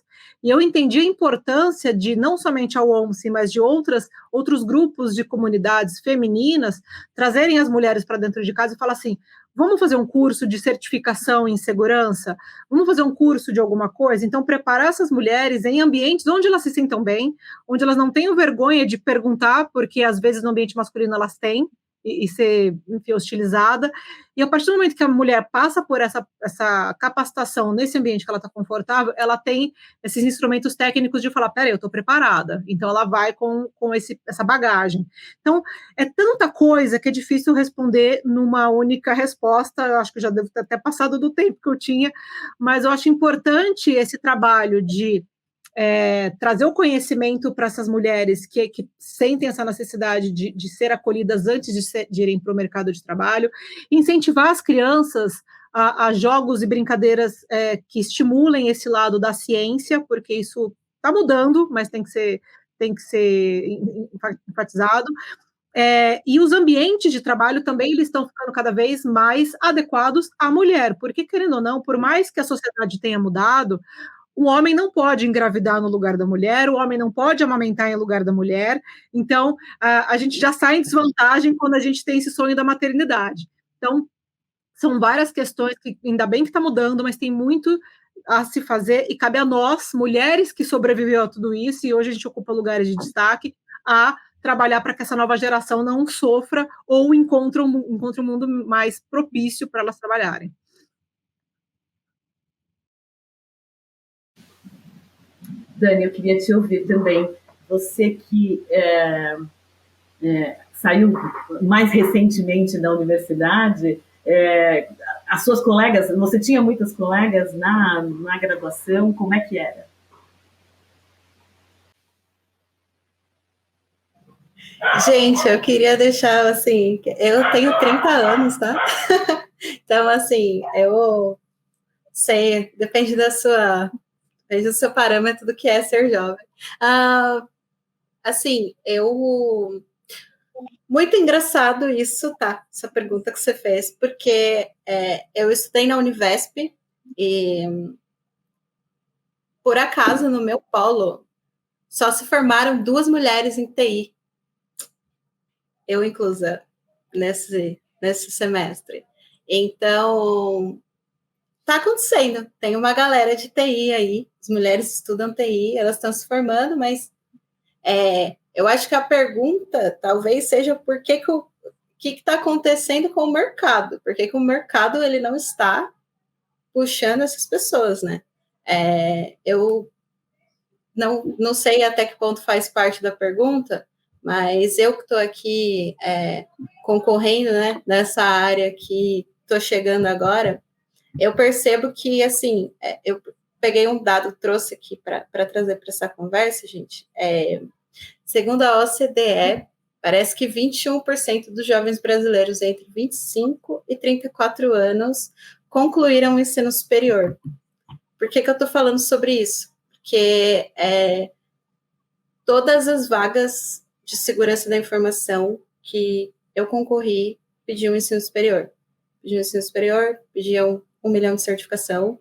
E eu entendi a importância de, não somente a OMSI, mas de outros grupos de comunidades femininas, trazerem as mulheres para dentro de casa e falar assim, vamos fazer um curso de certificação em segurança? Vamos fazer um curso de alguma coisa? Então, preparar essas mulheres em ambientes onde elas se sintam bem, onde elas não tenham vergonha de perguntar, porque às vezes no ambiente masculino elas têm, e ser, enfim, hostilizada, e a partir do momento que a mulher passa por essa capacitação nesse ambiente que ela está confortável, ela tem esses instrumentos técnicos de falar, peraí, eu estou preparada, então ela vai com essa bagagem. Então, é tanta coisa que é difícil responder numa única resposta, eu acho que já devo ter até passado do tempo que eu tinha, mas eu acho importante esse trabalho de trazer o conhecimento para essas mulheres que sentem essa necessidade de ser acolhidas antes de irem para o mercado de trabalho, incentivar as crianças a jogos e brincadeiras que estimulem esse lado da ciência, porque isso está mudando, mas tem que ser enfatizado. E os ambientes de trabalho também eles estão ficando cada vez mais adequados à mulher, porque, querendo ou não, por mais que a sociedade tenha mudado, o homem não pode engravidar no lugar da mulher, o homem não pode amamentar em lugar da mulher, então a gente já sai em desvantagem quando a gente tem esse sonho da maternidade. Então, são várias questões que ainda bem que está mudando, mas tem muito a se fazer, e cabe a nós, mulheres que sobreviveu a tudo isso, e hoje a gente ocupa lugares de destaque, a trabalhar para que essa nova geração não sofra ou encontre um mundo mais propício para elas trabalharem. Dani, eu queria te ouvir também. Você que saiu mais recentemente da universidade, as suas colegas, você tinha muitas colegas na graduação, como é que era? Gente, eu queria deixar, assim, eu tenho 30 anos, tá? Então, assim, eu sei, depende do seu parâmetro do que é ser jovem. Assim, muito engraçado isso, tá? Essa pergunta que você fez, porque eu estudei na Univesp e, por acaso, no meu polo, só se formaram 2 mulheres em TI. Eu inclusa nesse semestre. Então, está acontecendo. Tem uma galera de TI aí, as mulheres estudam TI, elas estão se formando, mas eu acho que a pergunta talvez seja o que está acontecendo com o mercado, por que o mercado ele não está puxando essas pessoas, né? Eu não sei até que ponto faz parte da pergunta, mas eu que estou aqui concorrendo, né, nessa área que estou chegando agora, eu percebo que, assim, eu peguei um dado, trouxe aqui para trazer para essa conversa, gente. Segundo a OCDE, parece que 21% dos jovens brasileiros entre 25 e 34 anos concluíram o ensino superior. Por que eu estou falando sobre isso? Porque todas as vagas de segurança da informação que eu concorri pediam ensino superior. Pediam 1 milhão de certificação.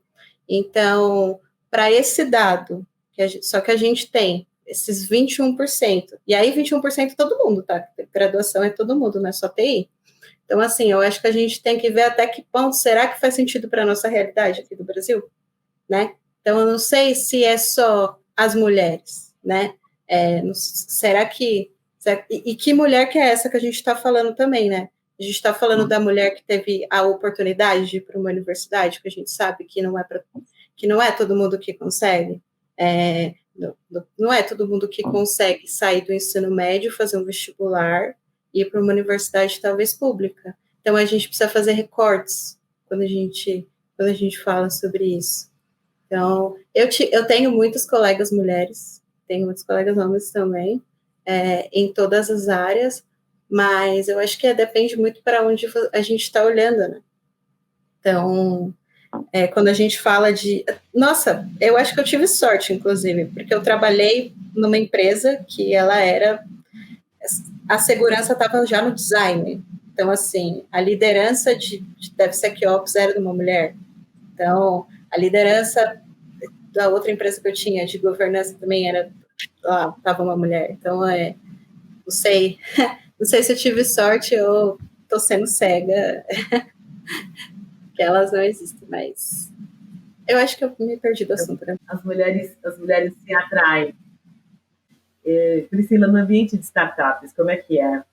Então, para esse dado, só que a gente tem esses 21%, e aí 21% é todo mundo, tá? Graduação é todo mundo, não é só TI. Então, assim, eu acho que a gente tem que ver até que ponto será que faz sentido para a nossa realidade aqui do Brasil, né? Então, eu não sei se é só as mulheres, né? Será que... E que mulher que é essa que a gente está falando também, né? A gente está falando da mulher que teve a oportunidade de ir para uma universidade, que a gente sabe que não é todo mundo que consegue. Não é todo mundo que consegue sair do ensino médio, fazer um vestibular e ir para uma universidade talvez pública. Então, a gente precisa fazer recortes quando a gente fala sobre isso. Então, eu tenho muitas colegas mulheres, tenho muitos colegas homens também, em todas as áreas, mas eu acho que depende muito para onde a gente está olhando, né? Então, quando a gente fala de... Nossa, eu acho que eu tive sorte, inclusive, porque eu trabalhei numa empresa que ela era... A segurança estava já no design. Então, assim, a liderança de DevSecOps era de uma mulher. Então, a liderança da outra empresa que eu tinha, de governança, também estava uma mulher. Então, não sei se eu tive sorte ou estou sendo cega, que elas não existem, mas eu acho que eu me perdi do assunto. Né? As mulheres se atraem. Priscila, no ambiente de startups, como é que é?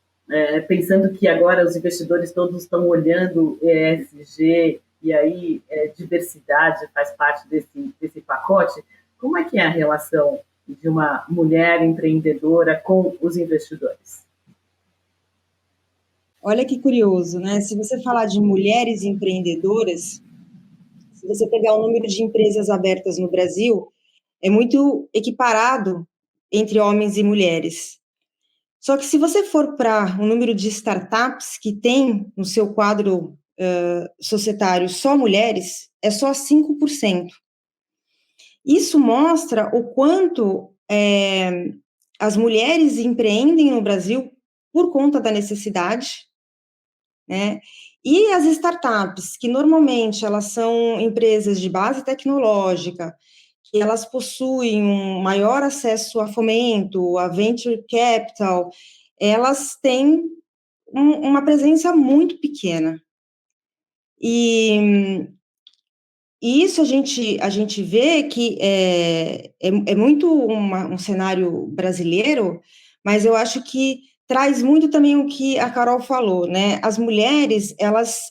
Pensando que agora os investidores todos estão olhando ESG, e aí diversidade faz parte desse pacote, como é que é a relação de uma mulher empreendedora com os investidores? Olha que curioso, né? Se você falar de mulheres empreendedoras, se você pegar o número de empresas abertas no Brasil, é muito equiparado entre homens e mulheres. Só que se você for para o número de startups que tem no seu quadro societário só mulheres, é só 5%. Isso mostra o quanto as mulheres empreendem no Brasil por conta da necessidade, né? E as startups, que normalmente elas são empresas de base tecnológica, que elas possuem um maior acesso a fomento, a venture capital, elas têm uma presença muito pequena. E isso a gente vê que é muito um cenário brasileiro, mas eu acho que traz muito também o que a Carol falou, né? As mulheres, elas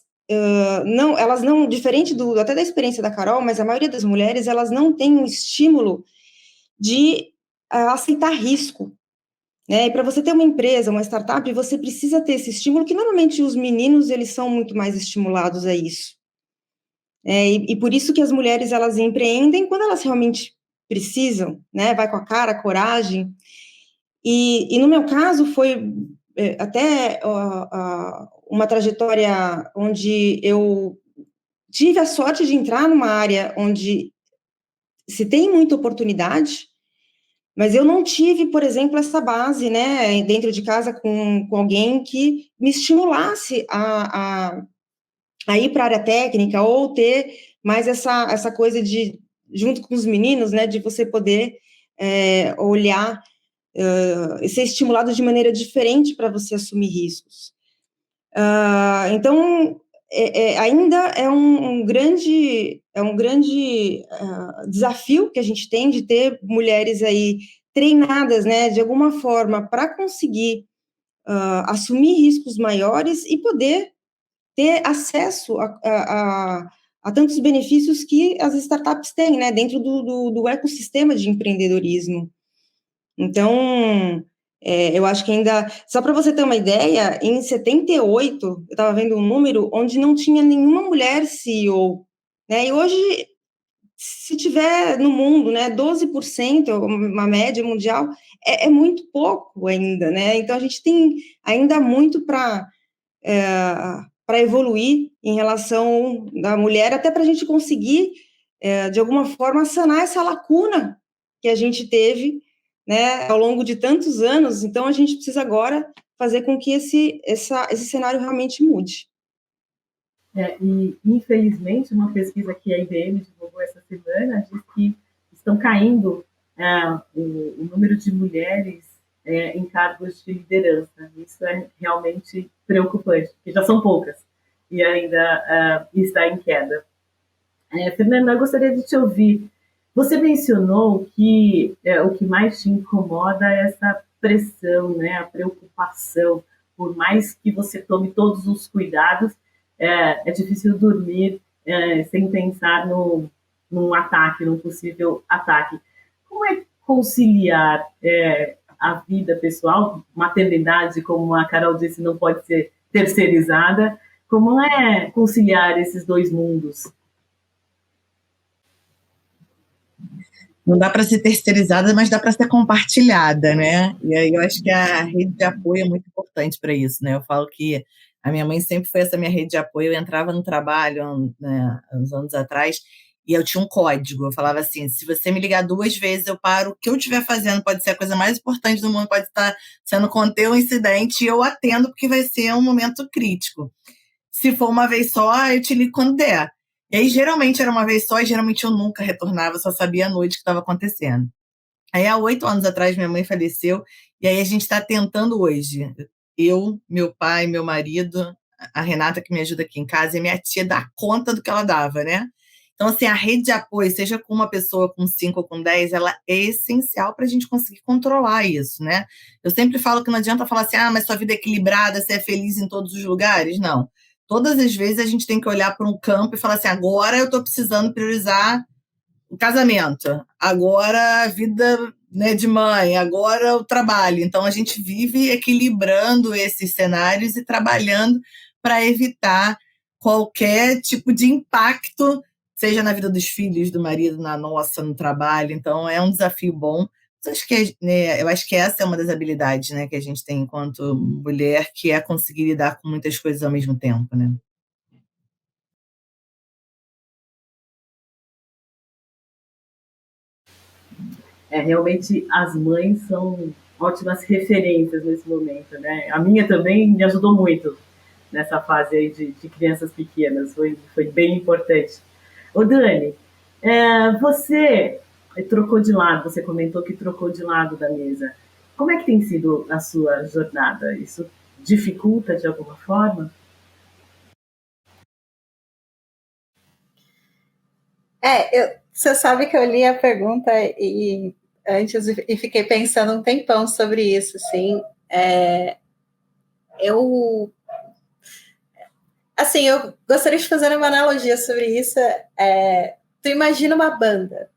não, diferente até da experiência da Carol, mas a maioria das mulheres, elas não têm um estímulo de aceitar risco, né? E para você ter uma empresa, uma startup, você precisa ter esse estímulo, que normalmente os meninos, eles são muito mais estimulados a isso. E por isso que as mulheres, elas empreendem quando elas realmente precisam, né? Vai com a cara, a coragem. E no meu caso, foi até uma trajetória onde eu tive a sorte de entrar numa área onde se tem muita oportunidade, mas eu não tive, por exemplo, essa base, né, dentro de casa com alguém que me estimulasse a ir para a área técnica ou ter mais essa coisa de, junto com os meninos, né, de você poder olhar e ser estimulado de maneira diferente para você assumir riscos. Então, ainda é um grande desafio que a gente tem de ter mulheres aí treinadas, né, de alguma forma, para conseguir assumir riscos maiores e poder ter acesso a tantos benefícios que as startups têm, né, dentro do ecossistema de empreendedorismo. Então, eu acho que ainda... Só para você ter uma ideia, em 78, eu estava vendo um número onde não tinha nenhuma mulher CEO, né, e hoje, se tiver no mundo, né, 12%, uma média mundial, é muito pouco ainda, né, então a gente tem ainda muito para evoluir em relação da mulher, até para a gente conseguir, de alguma forma, sanar essa lacuna que a gente teve, né, ao longo de tantos anos. Então, a gente precisa agora fazer com que esse cenário realmente mude. E, infelizmente, uma pesquisa que a IBM divulgou essa semana diz que estão caindo o número de mulheres em cargos de liderança. Isso é realmente preocupante, porque já são poucas e ainda está em queda. Fernanda, eu gostaria de te ouvir. Você mencionou que o que mais te incomoda é essa pressão, né, a preocupação. Por mais que você tome todos os cuidados, é difícil dormir sem pensar num ataque, num possível ataque. Como é conciliar a vida pessoal, maternidade, como a Carol disse, não pode ser terceirizada? Como é conciliar esses dois mundos? Não dá para ser terceirizada, mas dá para ser compartilhada, né? E aí eu acho que a rede de apoio é muito importante para isso, né? Eu falo que a minha mãe sempre foi essa minha rede de apoio. Eu entrava no trabalho, né, uns anos atrás, E eu tinha um código, eu falava assim, se você me ligar 2 vezes, eu paro o que eu estiver fazendo, pode ser a coisa mais importante do mundo, pode estar sendo conter um incidente, e eu atendo, porque vai ser um momento crítico. Se for uma vez só, eu te ligo quando der. E aí, geralmente, era uma vez só, e geralmente eu nunca retornava, só sabia à noite o que estava acontecendo. Aí, há 8 anos atrás, minha mãe faleceu, e aí a gente está tentando hoje, eu, meu pai, meu marido, a Renata, que me ajuda aqui em casa, e minha tia, dar conta do que ela dava, né? Então, assim, a rede de apoio, seja com uma pessoa com 5 ou com 10, ela é essencial para a gente conseguir controlar isso, né? Eu sempre falo que não adianta falar assim, mas sua vida é equilibrada, você é feliz em todos os lugares. Não. Todas as vezes a gente tem que olhar para um campo e falar assim, agora eu estou precisando priorizar o casamento, agora a vida, né, de mãe, agora o trabalho. Então, a gente vive equilibrando esses cenários e trabalhando para evitar qualquer tipo de impacto, seja na vida dos filhos, do marido, na nossa, no trabalho. Então, é um desafio bom. Mas acho que, né, eu acho que essa é uma das habilidades, né, que a gente tem enquanto mulher, que é conseguir lidar com muitas coisas ao mesmo tempo, né? Realmente as mães são ótimas referências nesse momento, né? A minha também me ajudou muito nessa fase aí de crianças pequenas, foi bem importante. Ô Dani, você trocou de lado, você comentou que trocou de lado da mesa. Como é que tem sido a sua jornada? Isso dificulta de alguma forma? Você sabe que eu li a pergunta e antes e fiquei pensando um tempão sobre isso, assim. Eu gostaria de fazer uma analogia sobre isso. Tu imagina uma banda.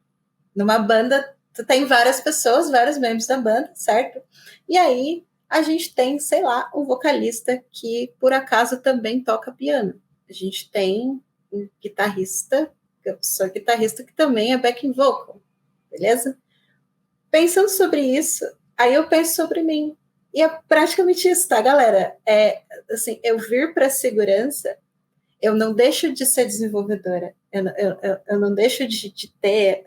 Numa banda, tu tem várias pessoas, vários membros da banda, certo? E aí a gente tem, sei lá, um vocalista que por acaso também toca piano. A gente tem um guitarrista, eu sou guitarrista que também é backing vocal, beleza? Pensando sobre isso, aí eu penso sobre mim. E é praticamente isso, tá, galera? Eu vir para a segurança, eu não deixo de ser desenvolvedora, eu não deixo de ter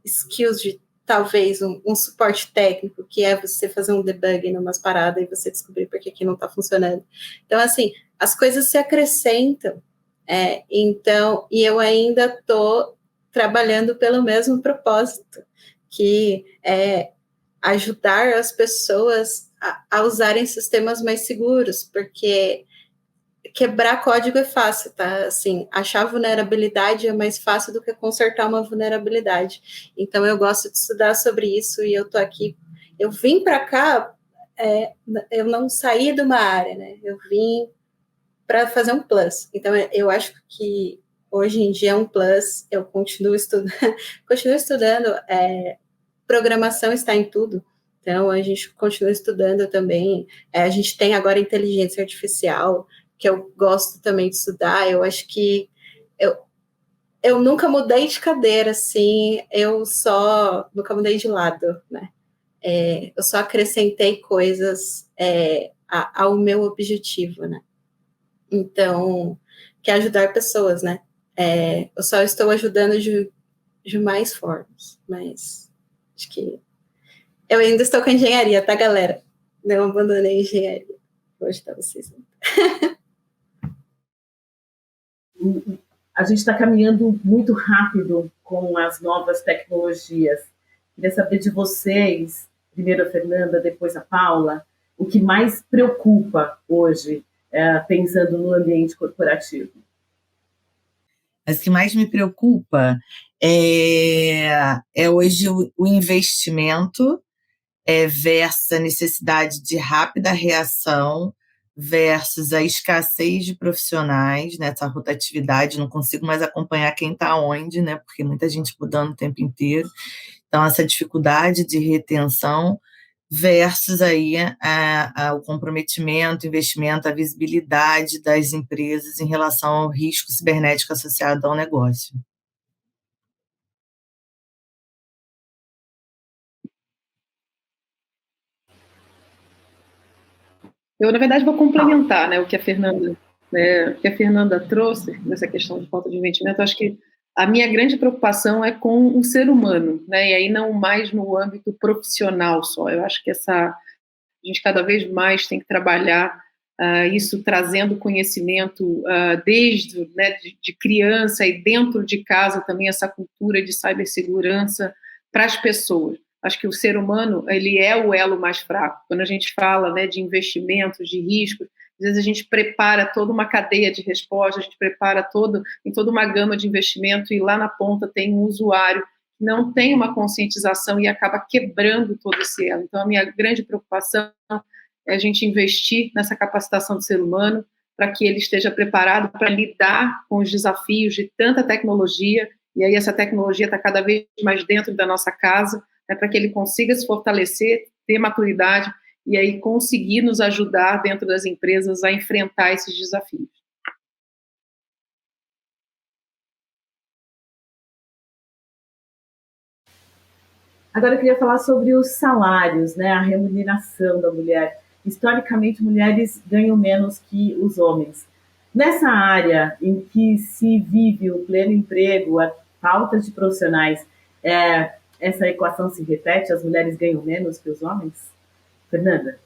skills de talvez um suporte técnico, que é você fazer um debug em umas paradas e você descobrir por que aqui não está funcionando. Então, assim, as coisas se acrescentam. Então, e eu ainda estou trabalhando pelo mesmo propósito, que é ajudar as pessoas a usarem sistemas mais seguros, porque quebrar código é fácil, tá? Assim, achar vulnerabilidade é mais fácil do que consertar uma vulnerabilidade. Então, eu gosto de estudar sobre isso e eu tô aqui. Eu vim para cá, eu não saí de uma área, né? Eu vim para fazer um plus. Então, eu acho que hoje em dia é um plus. Eu continuo estudando, continuo estudando. Programação está em tudo. Então, a gente continua estudando também. A gente tem agora inteligência artificial, que eu gosto também de estudar. Eu acho que eu nunca mudei de cadeira, assim, eu só nunca mudei de lado, né? Eu só acrescentei coisas ao meu objetivo, né? Então, que é ajudar pessoas, né? Eu só estou ajudando de mais formas, mas acho que eu ainda estou com a engenharia, tá, galera? Não abandonei a engenharia. Hoje tá vocês. A gente está caminhando muito rápido com as novas tecnologias. Queria saber de vocês, primeiro a Fernanda, depois a Paula, o que mais preocupa hoje, pensando no ambiente corporativo? Mas o que mais me preocupa é hoje o investimento versus a necessidade de rápida reação versus a escassez de profissionais, né, essa rotatividade, não consigo mais acompanhar quem está onde, né, porque muita gente mudando o tempo inteiro. Então, essa dificuldade de retenção versus aí o comprometimento, investimento, a visibilidade das empresas em relação ao risco cibernético associado ao negócio. Eu, na verdade, vou complementar, né, o que a Fernanda trouxe nessa questão de falta de investimento. Eu acho que a minha grande preocupação é com o ser humano, né? E aí não mais no âmbito profissional só. Eu acho que a gente cada vez mais tem que trabalhar isso trazendo conhecimento desde, né, de criança e dentro de casa também, essa cultura de cibersegurança para as pessoas. Acho que o ser humano, ele é o elo mais fraco. Quando a gente fala, né, de investimentos, de riscos, às vezes a gente prepara toda uma cadeia de resposta, a gente prepara em toda uma gama de investimento e lá na ponta tem um usuário que não tem uma conscientização e acaba quebrando todo esse elo. Então, a minha grande preocupação é a gente investir nessa capacitação do ser humano para que ele esteja preparado para lidar com os desafios de tanta tecnologia, e aí essa tecnologia está cada vez mais dentro da nossa casa, né, para que ele consiga se fortalecer, ter maturidade, e aí conseguir nos ajudar dentro das empresas a enfrentar esses desafios. Agora eu queria falar sobre os salários, né, a remuneração da mulher. Historicamente, mulheres ganham menos que os homens. Nessa área em que se vive o pleno emprego, a falta de profissionais, essa equação se repete? As mulheres ganham menos que os homens? Fernanda?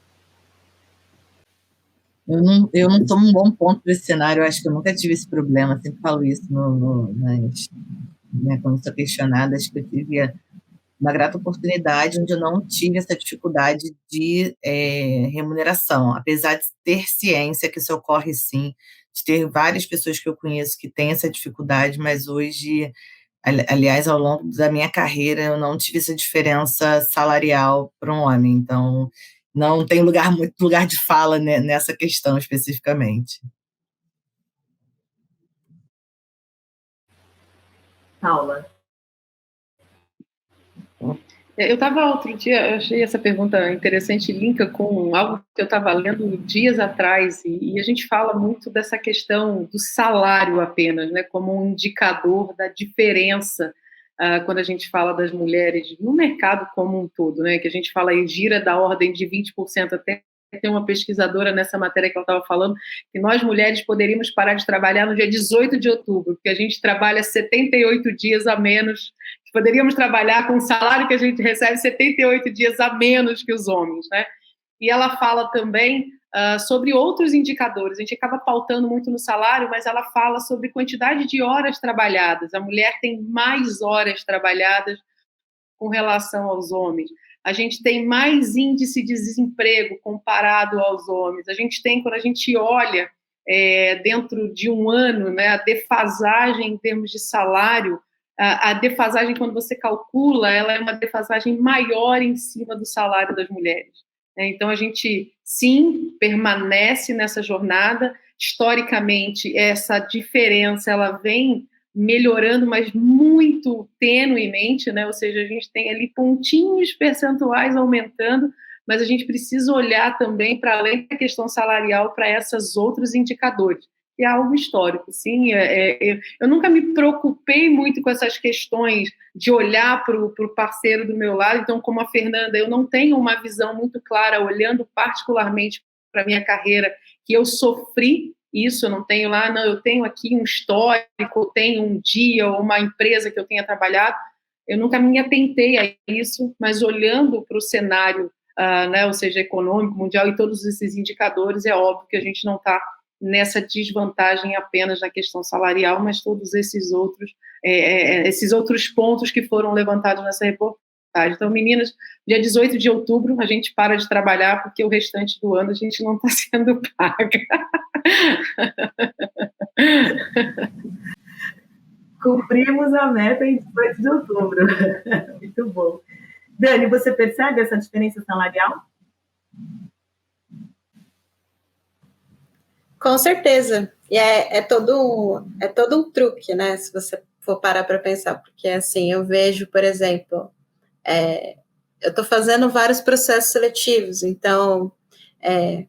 Eu não tomo um bom ponto desse cenário, eu acho que eu nunca tive esse problema, sempre falo isso né, quando sou questionada, acho que eu tive uma grata oportunidade onde eu não tive essa dificuldade de remuneração, apesar de ter ciência que isso ocorre sim, de ter várias pessoas que eu conheço que têm essa dificuldade, mas hoje, aliás, ao longo da minha carreira, eu não tive essa diferença salarial para um homem, então não tem muito lugar de fala nessa questão especificamente. Paula? Eu estava outro dia, eu achei essa pergunta interessante, linka com algo que eu estava lendo dias atrás, e a gente fala muito dessa questão do salário apenas, né, como um indicador da diferença quando a gente fala das mulheres no mercado como um todo, né, que a gente fala aí gira da ordem de 20%, até tem uma pesquisadora nessa matéria que ela estava falando, que nós mulheres poderíamos parar de trabalhar no dia 18 de outubro, porque a gente trabalha 78 dias a menos, poderíamos trabalhar com o salário que a gente recebe 78 dias a menos que os homens, né? E ela fala também sobre outros indicadores, a gente acaba pautando muito no salário, mas ela fala sobre quantidade de horas trabalhadas, a mulher tem mais horas trabalhadas com relação aos homens, a gente tem mais índice de desemprego comparado aos homens, a gente tem, quando a gente olha dentro de um ano, né, a defasagem em termos de salário, a defasagem, quando você calcula, ela é uma defasagem maior em cima do salário das mulheres. Então, a gente, sim, permanece nessa jornada. Historicamente, essa diferença ela vem melhorando, mas muito tenuemente, né? Ou seja, a gente tem ali pontinhos percentuais aumentando, mas a gente precisa olhar também, para além da questão salarial, para esses outros indicadores, que é algo histórico, sim. Eu nunca me preocupei muito com essas questões de olhar para o parceiro do meu lado, então, como a Fernanda, eu não tenho uma visão muito clara, olhando particularmente para a minha carreira, que eu sofri isso, eu não tenho lá, não, eu tenho aqui um histórico, eu tenho um dia ou uma empresa que eu tenha trabalhado, eu nunca me atentei a isso, mas olhando para o cenário, né, ou seja, econômico, mundial e todos esses indicadores, é óbvio que a gente não está nessa desvantagem apenas na questão salarial, mas todos esses outros pontos que foram levantados nessa reportagem. Então, meninas, dia 18 de outubro a gente para de trabalhar, porque o restante do ano a gente não está sendo paga. Cumprimos a meta em 18 de outubro. Muito bom. Dani, você percebe essa diferença salarial? Com certeza. E é todo um truque, né? Se você for parar para pensar, porque assim, eu vejo, por exemplo, eu estou fazendo vários processos seletivos, então a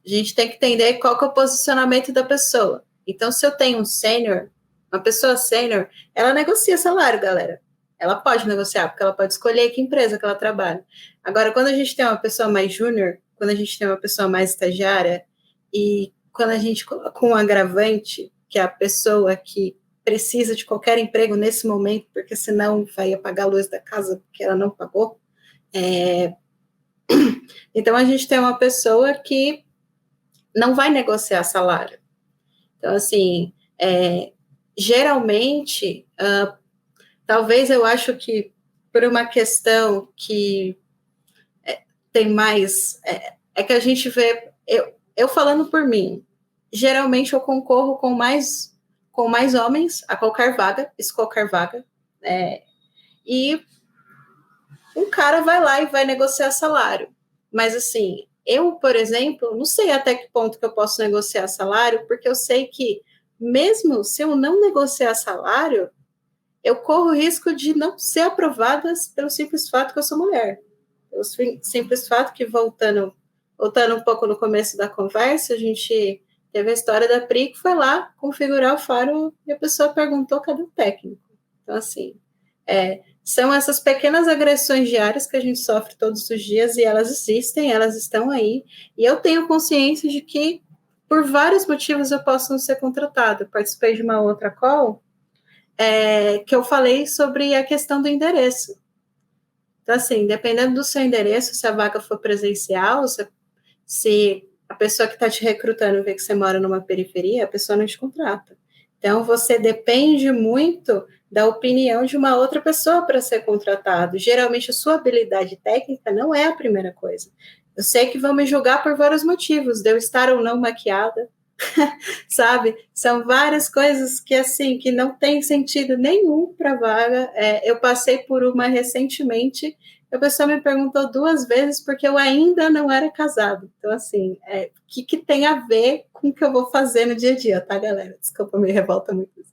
gente tem que entender qual que é o posicionamento da pessoa. Então, se eu tenho um sênior, uma pessoa sênior, ela negocia salário, galera. Ela pode negociar, porque ela pode escolher que empresa que ela trabalha. Agora, quando a gente tem uma pessoa mais júnior, quando a gente tem uma pessoa mais estagiária, e quando a gente coloca um agravante, que é a pessoa que precisa de qualquer emprego nesse momento, porque senão vai apagar a luz da casa porque ela não pagou. Então, a gente tem uma pessoa que não vai negociar salário. Então, assim, geralmente, talvez eu acho que por uma questão que tem mais... É que a gente vê... Eu falando por mim, geralmente eu concorro com mais homens a qualquer vaga, e um cara vai lá e vai negociar salário. Mas, assim, eu, por exemplo, não sei até que ponto que eu posso negociar salário, porque eu sei que, mesmo se eu não negociar salário, eu corro o risco de não ser aprovada pelo simples fato que eu sou mulher. Pelo simples fato que, voltando um pouco no começo da conversa, a gente teve a história da Pri, que foi lá configurar o faro e a pessoa perguntou cadê o técnico. Então, assim, são essas pequenas agressões diárias que a gente sofre todos os dias, e elas existem, elas estão aí, e eu tenho consciência de que, por vários motivos, eu posso não ser contratada. Eu participei de uma outra call, que eu falei sobre a questão do endereço. Então, assim, dependendo do seu endereço, se a vaga for presencial, se a pessoa que está te recrutando vê que você mora numa periferia, a pessoa não te contrata. Então, você depende muito da opinião de uma outra pessoa para ser contratado. Geralmente, a sua habilidade técnica não é a primeira coisa. Eu sei que vão me julgar por vários motivos, de eu estar ou não maquiada, sabe? São várias coisas que, assim, que não tem sentido nenhum para a vaga. Eu passei por uma recentemente, a pessoa me perguntou 2 vezes porque eu ainda não era casado. Então, assim, o que tem a ver com o que eu vou fazer no dia a dia, tá, galera? Desculpa, me revolta muito isso.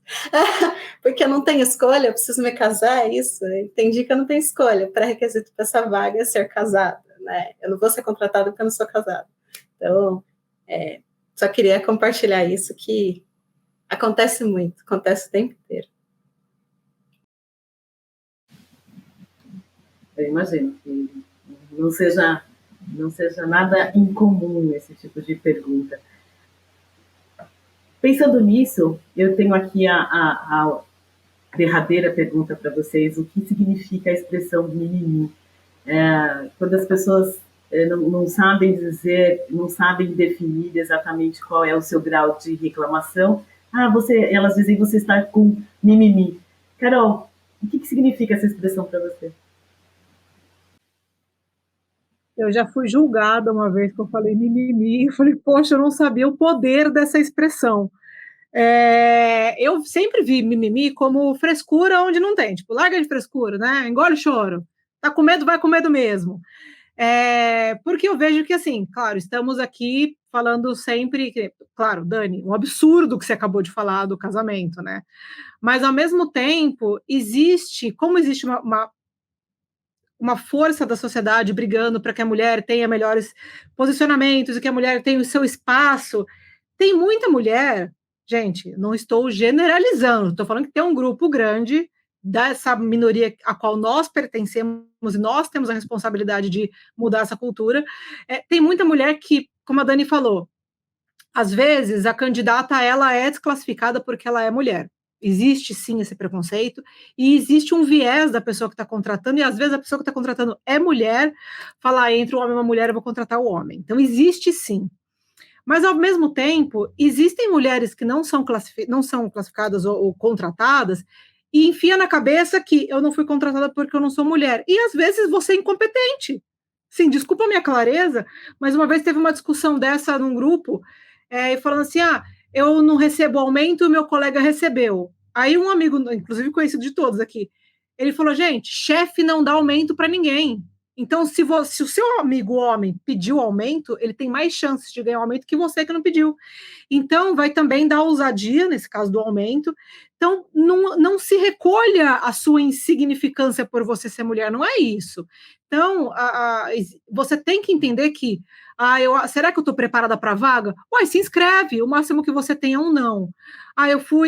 Porque eu não tenho escolha, eu preciso me casar, é isso? Entendi que eu não tenho escolha. Pré-requisito para essa vaga é ser casada, né? Eu não vou ser contratada porque eu não sou casada. Então, só queria compartilhar isso, que acontece muito, acontece o tempo inteiro. Eu imagino que não seja nada incomum esse tipo de pergunta. Pensando nisso, eu tenho aqui a derradeira pergunta para vocês: o que significa a expressão mimimi? Quando as pessoas não sabem dizer, não sabem definir exatamente qual é o seu grau de reclamação, elas dizem que você está com mimimi. Carol, o que significa essa expressão para você? Eu já fui julgada uma vez que eu falei mimimi, eu falei, poxa, eu não sabia o poder dessa expressão. Eu sempre vi mimimi como frescura onde não tem, tipo, larga de frescura, né? Engole o choro. Tá com medo, vai com medo mesmo. Porque eu vejo que, assim, claro, estamos aqui falando sempre, claro, Dani, um absurdo que você acabou de falar do casamento, né? Mas, ao mesmo tempo, existe uma força da sociedade brigando para que a mulher tenha melhores posicionamentos e que a mulher tenha o seu espaço. Tem muita mulher, gente, não estou generalizando, estou falando que tem um grupo grande dessa minoria a qual nós pertencemos e nós temos a responsabilidade de mudar essa cultura. Tem muita mulher que, como a Dani falou, às vezes a candidata ela é desclassificada porque ela é mulher. Existe sim esse preconceito, e existe um viés da pessoa que está contratando, e às vezes a pessoa que está contratando é mulher, falar entre um homem e uma mulher, eu vou contratar o homem. Então existe sim. Mas, ao mesmo tempo, existem mulheres que não são classificadas ou contratadas e enfia na cabeça que eu não fui contratada porque eu não sou mulher. E, às vezes, você é incompetente. Sim, desculpa a minha clareza, mas uma vez teve uma discussão dessa num grupo, falando assim, eu não recebo aumento e o meu colega recebeu. Aí um amigo, inclusive conhecido de todos aqui, ele falou, gente, chefe não dá aumento para ninguém. Então, se o seu amigo homem pediu aumento, ele tem mais chances de ganhar aumento que você que não pediu. Então, vai também dar ousadia, nesse caso do aumento. Então, não se recolha a sua insignificância por você ser mulher, não é isso. Então, você tem que entender que, será que eu estou preparada para a vaga? Uai, se inscreve, o máximo que você tem é um não.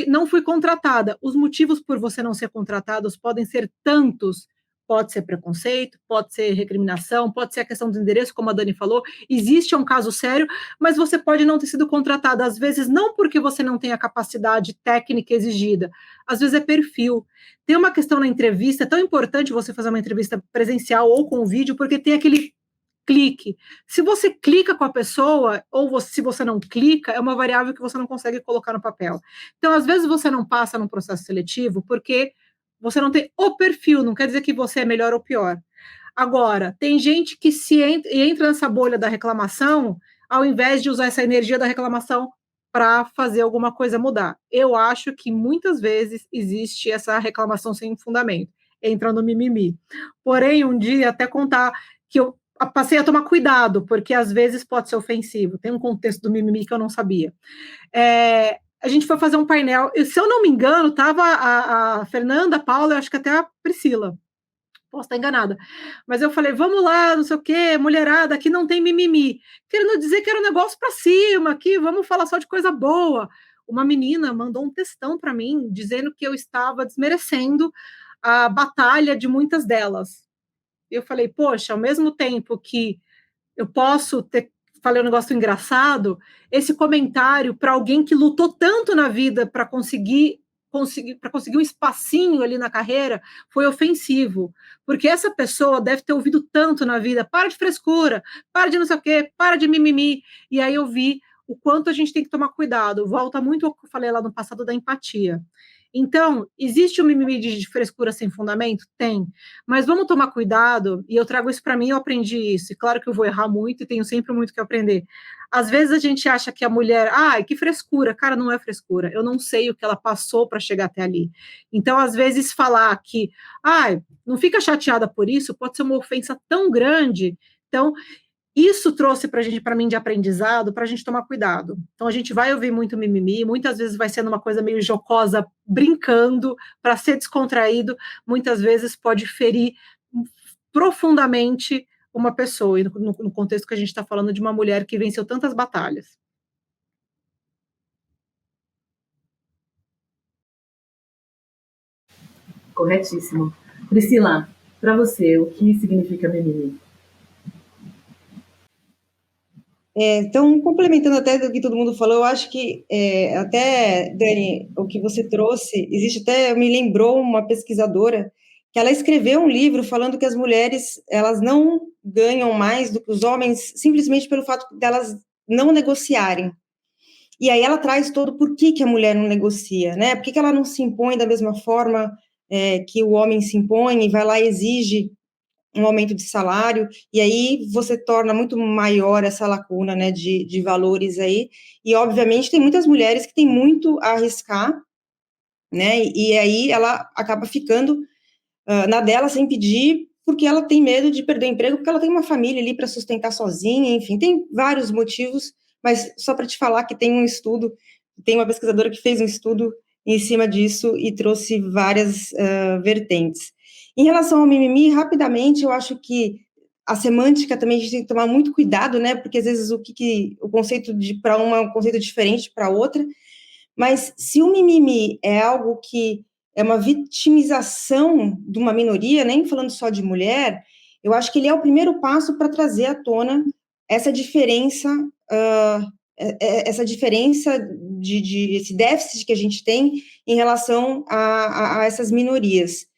Não fui contratada. Os motivos por você não ser contratada podem ser tantos, pode ser preconceito, pode ser recriminação, pode ser a questão do endereço, como a Dani falou, existe um caso sério, mas você pode não ter sido contratada, às vezes não porque você não tem a capacidade técnica exigida, às vezes é perfil. Tem uma questão na entrevista, é tão importante você fazer uma entrevista presencial ou com vídeo, porque tem aquele clique. Se você clica com a pessoa, ou se você não clica, é uma variável que você não consegue colocar no papel. Então, às vezes, você não passa num processo seletivo porque você não tem o perfil, não quer dizer que você é melhor ou pior. Agora, tem gente que entra nessa bolha da reclamação, ao invés de usar essa energia da reclamação para fazer alguma coisa mudar. Eu acho que muitas vezes existe essa reclamação sem fundamento, entra no mimimi. Porém, um dia, até contar que eu passei a tomar cuidado, porque às vezes pode ser ofensivo. Tem um contexto do mimimi que eu não sabia. A gente foi fazer um painel, se eu não me engano, estava a Fernanda, a Paula, eu acho que até a Priscila. Posso estar enganada. Mas eu falei, vamos lá, não sei o quê, mulherada, aqui não tem mimimi. Querendo dizer que era um negócio para cima, aqui vamos falar só de coisa boa. Uma menina mandou um textão para mim, dizendo que eu estava desmerecendo a batalha de muitas delas. Eu falei, poxa, ao mesmo tempo que eu posso falei um negócio engraçado, esse comentário para alguém que lutou tanto na vida para conseguir um espacinho ali na carreira foi ofensivo, porque essa pessoa deve ter ouvido tanto na vida, para de frescura, para de não sei o quê, para de mimimi, e aí eu vi o quanto a gente tem que tomar cuidado, volta muito ao que eu falei lá no passado da empatia. Então, existe um mimimi de frescura sem fundamento? Tem. Mas vamos tomar cuidado, e eu trago isso para mim, eu aprendi isso. E claro que eu vou errar muito e tenho sempre muito que aprender. Às vezes a gente acha que a mulher, que frescura. Cara, não é frescura. Eu não sei o que ela passou para chegar até ali. Então, às vezes, falar que, não fica chateada por isso, pode ser uma ofensa tão grande. Então, isso trouxe para mim de aprendizado, para a gente tomar cuidado. Então, a gente vai ouvir muito mimimi, muitas vezes vai sendo uma coisa meio jocosa, brincando, para ser descontraído, muitas vezes pode ferir profundamente uma pessoa, e no contexto que a gente está falando de uma mulher que venceu tantas batalhas. Corretíssimo. Priscila, para você, o que significa mimimi? Então, complementando até do que todo mundo falou, eu acho que até, Dani, o que você trouxe, me lembrou uma pesquisadora que ela escreveu um livro falando que as mulheres, elas não ganham mais do que os homens simplesmente pelo fato delas não negociarem. E aí ela traz todo por que a mulher não negocia, né? Por que ela não se impõe da mesma forma que o homem se impõe e vai lá e exige um aumento de salário, e aí você torna muito maior essa lacuna, né, de valores aí, e obviamente tem muitas mulheres que têm muito a arriscar, né, e aí ela acaba ficando na dela sem pedir, porque ela tem medo de perder o emprego, porque ela tem uma família ali para sustentar sozinha, enfim, tem vários motivos, mas só para te falar que tem um estudo, tem uma pesquisadora que fez um estudo em cima disso e trouxe várias vertentes. Em relação ao mimimi, rapidamente, eu acho que a semântica também a gente tem que tomar muito cuidado, né? Porque às vezes o conceito para uma é um conceito diferente para outra. Mas se o mimimi é algo que é uma vitimização de uma minoria, nem falando só de mulher, eu acho que ele é o primeiro passo para trazer à tona essa diferença, esse déficit que a gente tem em relação a essas minorias.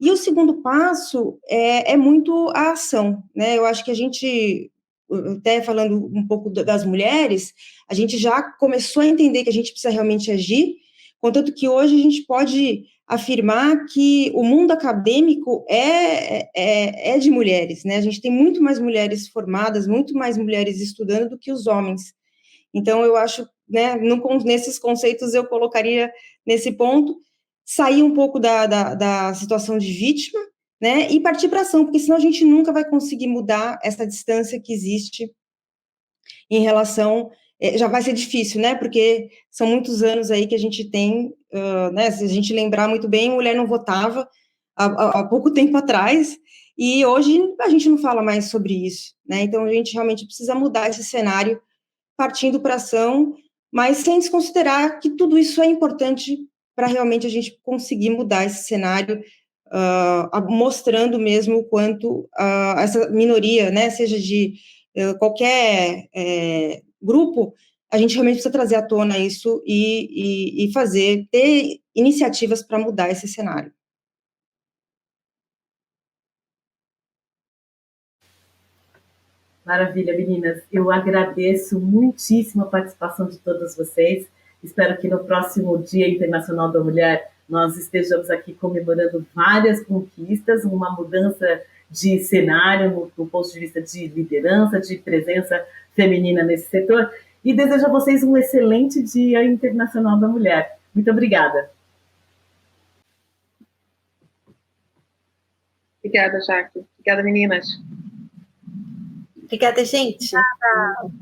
E o segundo passo é muito a ação, né? Eu acho que a gente, até falando um pouco das mulheres, a gente já começou a entender que a gente precisa realmente agir, contanto que hoje a gente pode afirmar que o mundo acadêmico é de mulheres, né? A gente tem muito mais mulheres formadas, muito mais mulheres estudando do que os homens. Então, eu acho, né, nesses conceitos eu colocaria nesse ponto, sair um pouco da situação de vítima, né, e partir para ação, porque senão a gente nunca vai conseguir mudar essa distância que existe em relação, já vai ser difícil, né, porque são muitos anos aí que a gente tem, né, se a gente lembrar muito bem, mulher não votava há pouco tempo atrás, e hoje a gente não fala mais sobre isso, né, então a gente realmente precisa mudar esse cenário, partindo para ação, mas sem desconsiderar que tudo isso é importante para realmente a gente conseguir mudar esse cenário mostrando mesmo o quanto essa minoria, né, seja de qualquer grupo, a gente realmente precisa trazer à tona isso e ter iniciativas para mudar esse cenário. Maravilha, meninas. Eu agradeço muitíssimo a participação de todas vocês. Espero que no próximo Dia Internacional da Mulher nós estejamos aqui comemorando várias conquistas, uma mudança de cenário do ponto de vista de liderança, de presença feminina nesse setor. E desejo a vocês um excelente Dia Internacional da Mulher. Muito obrigada. Obrigada, Jaque. Obrigada, meninas. Obrigada, gente. Obrigada.